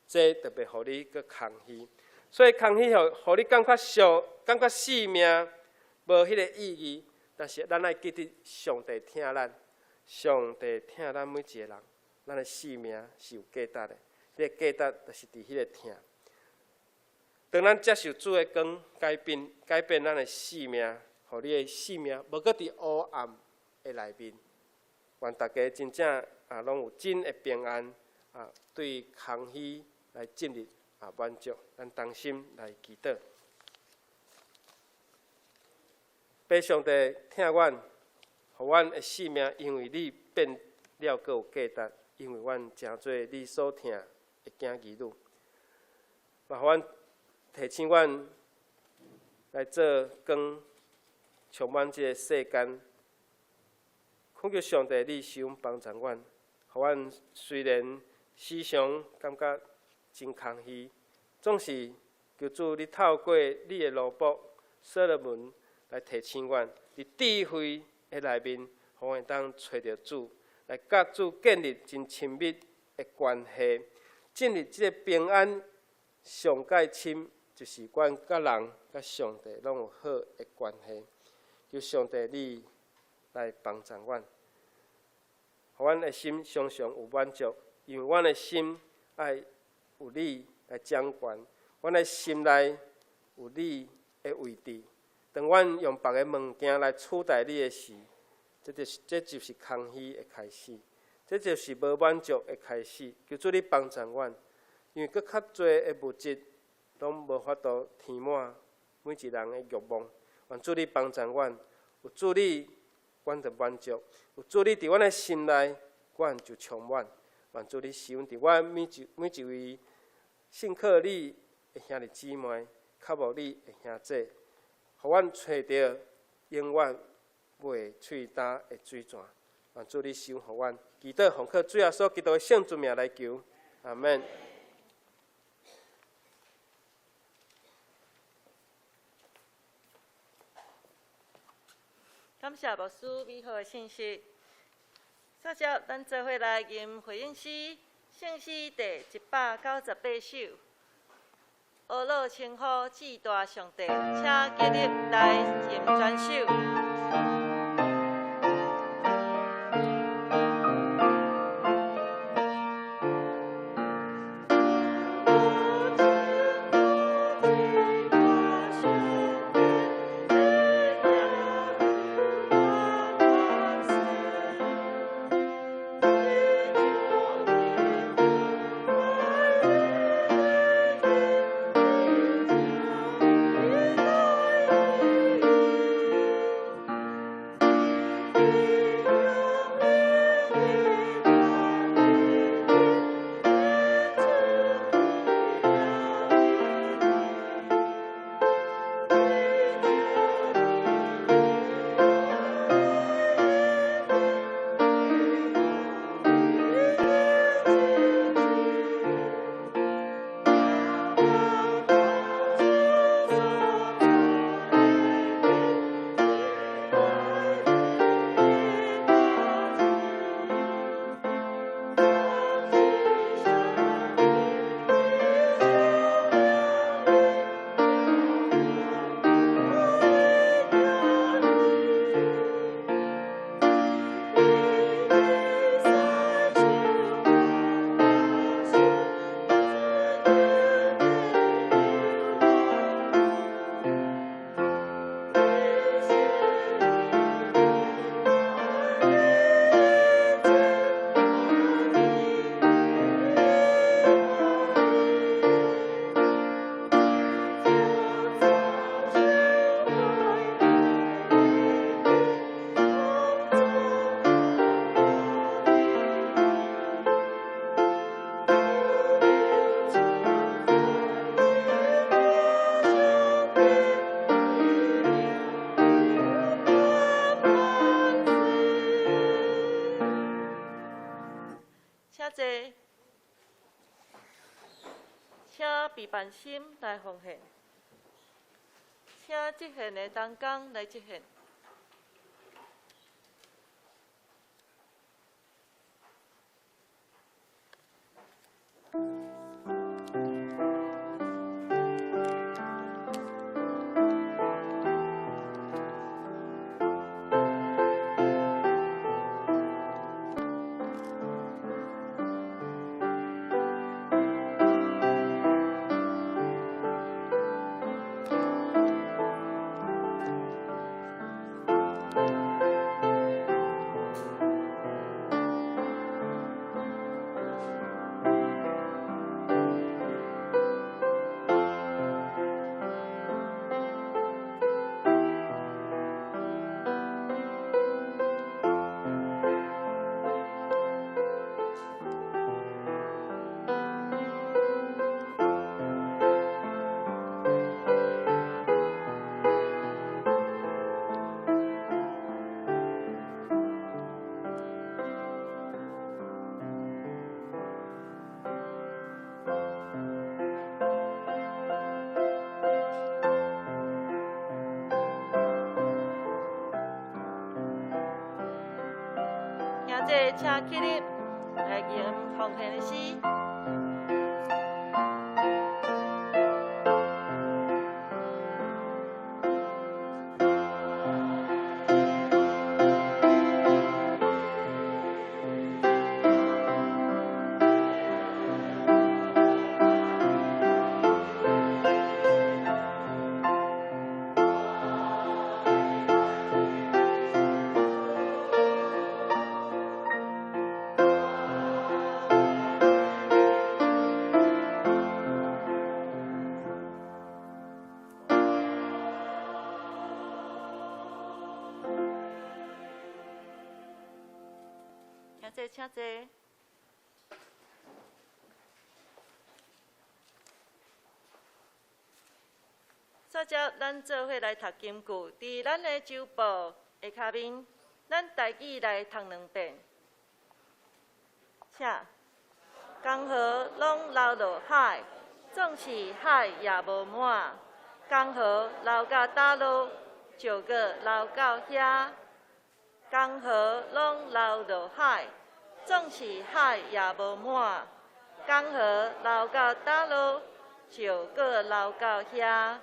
这特别互你搁空虚。所以空虚互你感觉生命无迄个意义。但是咱爱记得上帝听咱，上帝听咱每一个人，咱的生命是有价值的。迄个价值就是伫迄个听。当咱接受主的光改变咱的生命，互你的生命无搁伫黑暗的内面。愿大家真正拢有真的平安对空虚来进入满足。咱同心来祈祷。拜上帝听阮，互阮的生命因为你变了阁有价值，因为阮诚做你所听的囝儿女。嘛，互阮提醒阮来做光，充满这个世间。恳求上帝，你使用帮助阮，互阮虽然时常感觉真空虚，总是求主你透过你的奴仆所罗门来提醒阮，伫智慧的内面，互阮当找着主，来甲主建立真亲密的关系。进入这个平安上界深，就是阮甲人、甲上帝拢有好的关系。求上帝你来帮助阮，互阮的心常常有满足，因为阮的心爱有你来掌管，阮的心内有你的位置。当阮用别个物件来取代你的时，这就是空虚的开始，这就是无满足的开始。求主你帮助阮，因为佫较侪的物质拢无法度填满每一人的欲望。愿主你帮助阮，有主你，阮就满足；有主你伫阮的心内，阮就充满。愿主你使用伫阮每一位信靠你的兄弟姊妹，靠无你的兄弟，互阮找到永远袂喙干的水泉。愿主你使用互阮，祈祷奉靠主耶稣基督的圣主名来求，阿门。感谢牧师美好的信息。接着，咱做伙来吟回应诗，圣诗第198首。阿乐称呼至大上帝，请竭力来吟全首。请备办心来奉献，请执献的同工来执献。在请起立来吟奉献的诗。请坐，请坐。接着，咱做伙来读金句，伫咱的周报下骹面，咱家己来读2遍。请，江河拢流落海，总是海也无满。江河流到倒落，就搁流到遐。江河拢流落海，总是海也无满。江河流到倒落，就搁流到遐。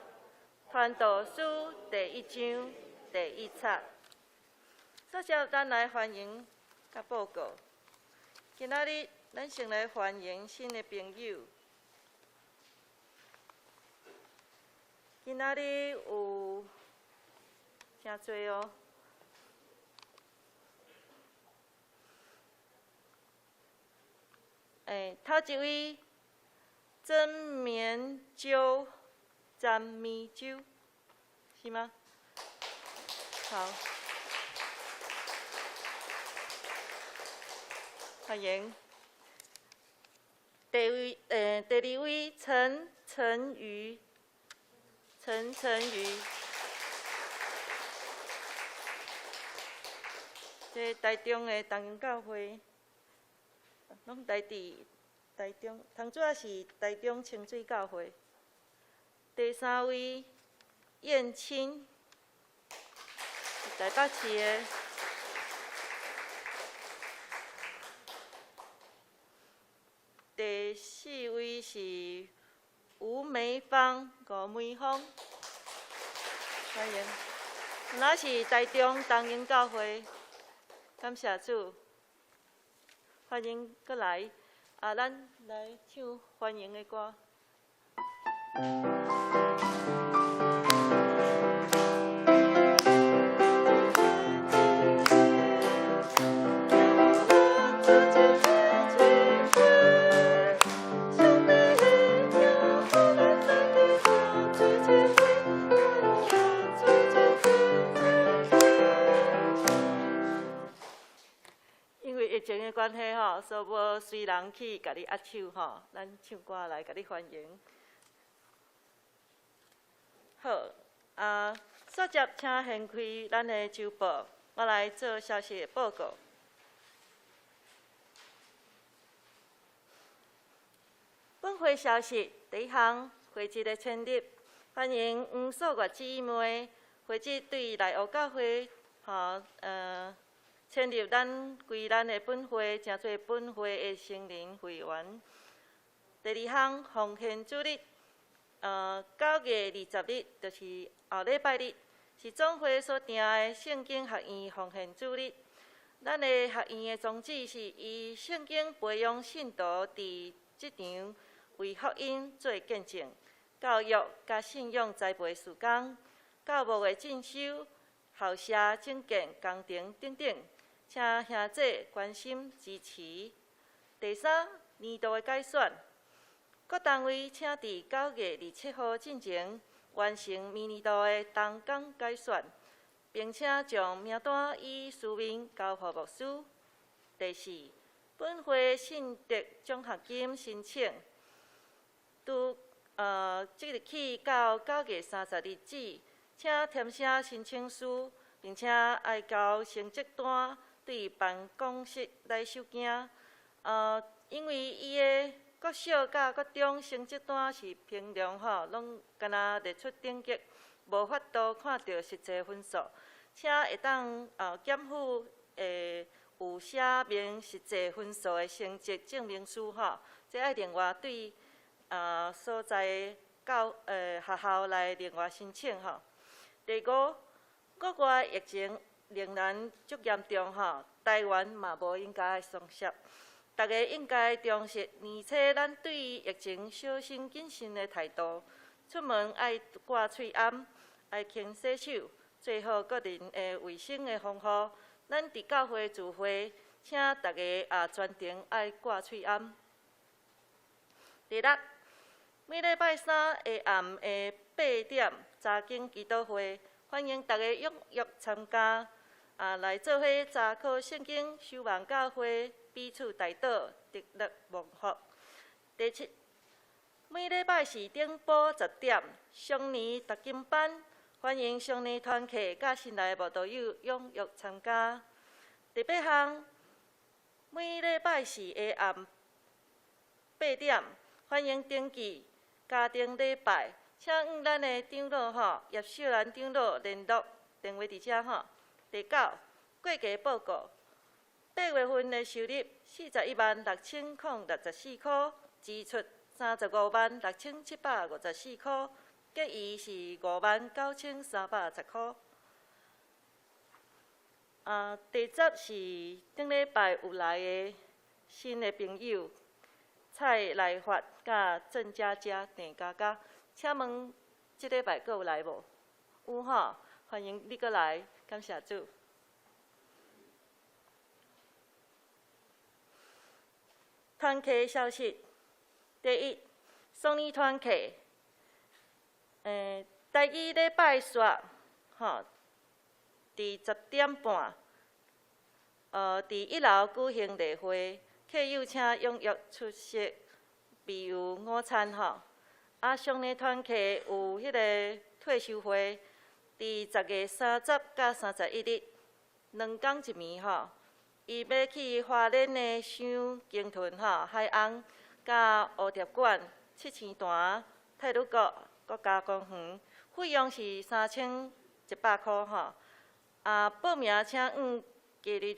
传道书第1章第1册。接着，咱来欢迎甲报告。今仔日，咱先来欢迎新的朋友。今仔日有真侪哦。头一位真棉鸠。詹咪鸠，是吗？好，欢迎。第2位陈晨瑜，陈晨瑜，这台中的同仁教会，拢来自台中，堂主也是台中清水教会。第3位燕青，台北市的。第4位是吴梅芳、吴梅芳，欢迎。那是台中同仁教会，感谢主，欢迎过来。咱来唱欢迎的歌。因为疫情的关系吼，所以无随人去甲你压手吼，咱唱歌来甲你欢迎。好，接着请掀开咱的周报，我来做消息的报告。本会消息，第1项，会籍的成立，欢迎黄素月姊妹，会籍对内湖教会，成立咱的本会，真侪本会的成员会员。第2项，奉献主日。9月20日，就是后礼拜日，是总会所定的圣经学院奉献主日。咱的学院的宗旨是以圣经培养信徒伫职场为福音做见证，教育甲信仰栽培事工，教务的进修、校舍整建工程等等，请兄姐关心支持。第3，年度的改选。各单位请伫9月27号进前完成明年度的同工改选，并且将名单以书面交予牧师。第4，本会信德奖学金申请，即日起到9月30日止，请填写申请书，并且爱交成绩单对办公室来收件。因为伊的国小甲国中成绩单是平量吼，拢敢若列出成绩，无法度看到实际分数，请会当检附有有写明实际分数的成绩证明书吼，这爱另外对所在学校来另外申请吼。第五，国外疫情仍然足严重吼，台湾嘛无应该松懈，大家应该重视，而且咱对于疫情小心谨慎的态度，出门爱挂喙罨，爱勤洗手，做好个人的卫生的防护。咱伫教会聚会，请大家专程爱挂喙罨。第六，每礼拜三下暗的8点查经祈祷会，欢迎大家踊跃参加，来做伙查考圣经，守望教会，彼此代祷，得力蒙福。第七，每礼拜四顶晡10点，上年读经班，欢迎上年团契甲新来慕道友踊跃参加。第八项，每礼拜四下暗8点，欢迎登记家庭礼拜，请用咱的长老叶秀兰长老联络电话伫遮吼。第九，过价报告，8月份的收入416064块，支出356754块，结余是59310块。第10是顶礼拜有来的新的朋友蔡来发甲郑佳佳、郑佳佳，请问即礼拜阁有来无？有吼，欢迎你阁来，感谢主。团契消息，第一，双年团契，台语礼拜煞，吼，伫10点半，伫1楼举行例会，客友请踊跃出席，备有午餐吼。上年团契有迄个退休会，伫10月30甲31日，2天1暝吼。伊要去花莲的香鲸豚吼、海岸、甲蝴蝶馆、七星潭、太鲁阁国家公园，费用是3100块吼。报名请用今日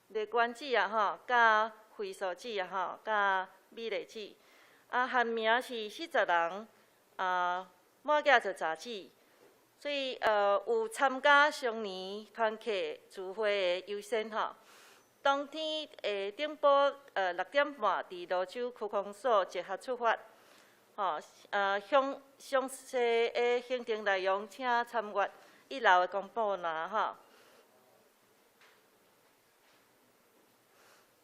列管纸吼、甲会所纸吼、甲美丽纸。限名是40人，满额就查纸。所以有参加上年团契聚会的优先吼。当天顶晡6点半，伫蘆洲区公所集合出发。详细的行程内容，请参阅1楼的公布栏吼。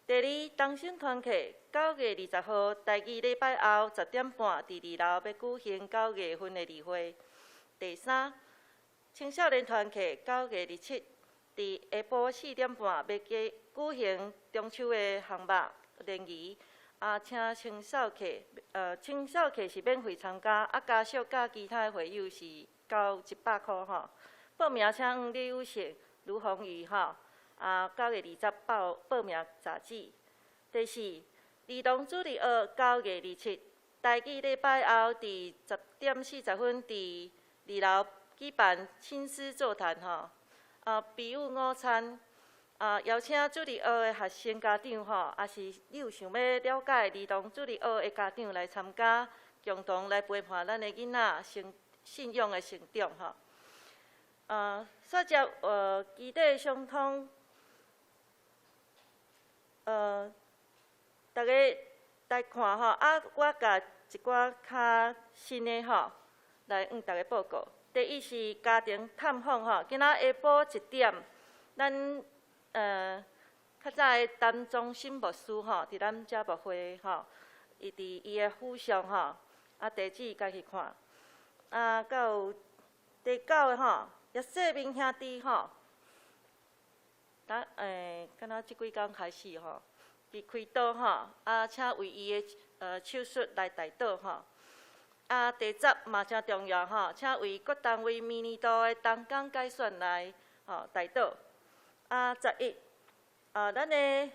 第二，东升团契9月20号，台语礼拜后10点半，伫2楼要举行9月份的例会。第三，青少年团契9月27。伫下晡4点半要举行中秋的项目联谊，请青少客是免费参加，家属甲其他会友是交100块吼。报名请用李友成、卢宏宇吼，9月20报名查纸。第四，儿童主日学9月27，台语礼拜后伫10点40分伫2楼举办亲师座谈吼。比如午餐，邀请主日学的学生家长吼，也是你有想要了解儿童主日学的家长来参加，共同来陪伴咱的囡仔信仰的成长吼。煞接基地相通，大家来看吼，我甲一寡较新的吼来向大家报告。第一是家庭探访吼，今仔下晡1点，咱较早的陈忠信牧师吼，伫咱遮牧会吼，伊伫伊的府上吼，地址家去看。甲有第9个吼，叶世明兄弟吼，敢若即几工开始吼，伫开刀吼，请为伊的手术来代祷吼。第10嘛真重要吼，请为各单位明年度的动工改选来代祷。11，咱的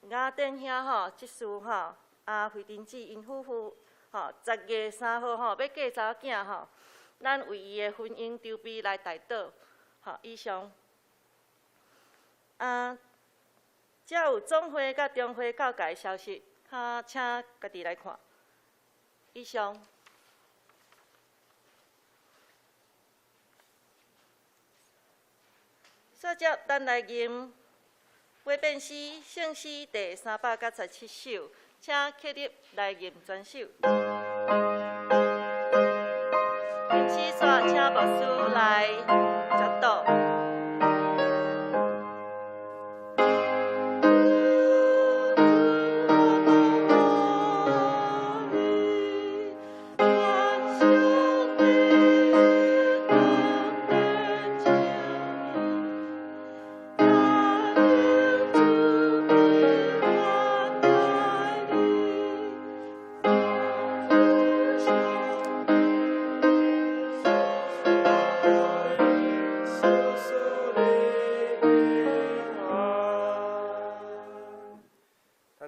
雅典兄吼，即事吼，惠珍姊因夫妇吼，10月3号吼要嫁查某囝吼，咱为伊的婚姻筹备来代祷。以上。只有总会甲中会教界消息，请家己来看。以上。接着，咱来吟花变诗圣诗第317首，请起立来吟全首。吟诗煞，请牧师来接导。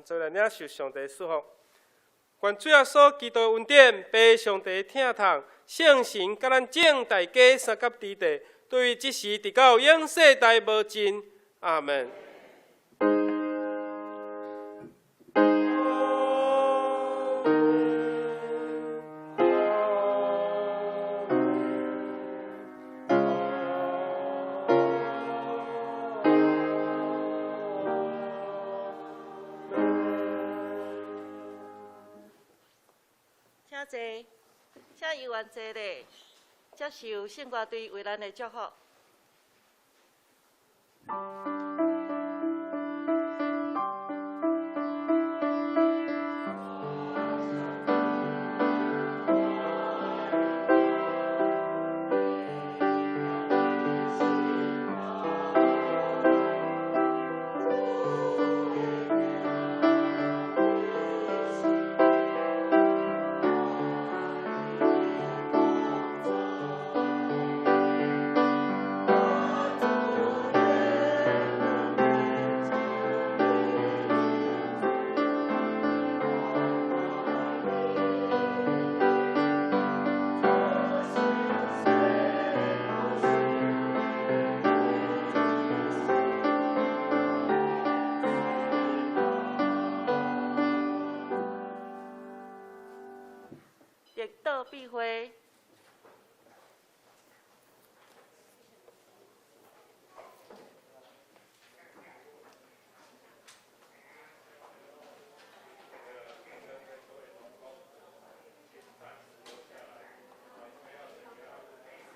做咱领受上帝赐福，愿主耶稣基督恩典、被上帝疼痛、圣神甲咱整大家三甲之地，对即时直到永世代无尽。阿门。请议员坐咧，接受圣歌队为咱的祝福。必会。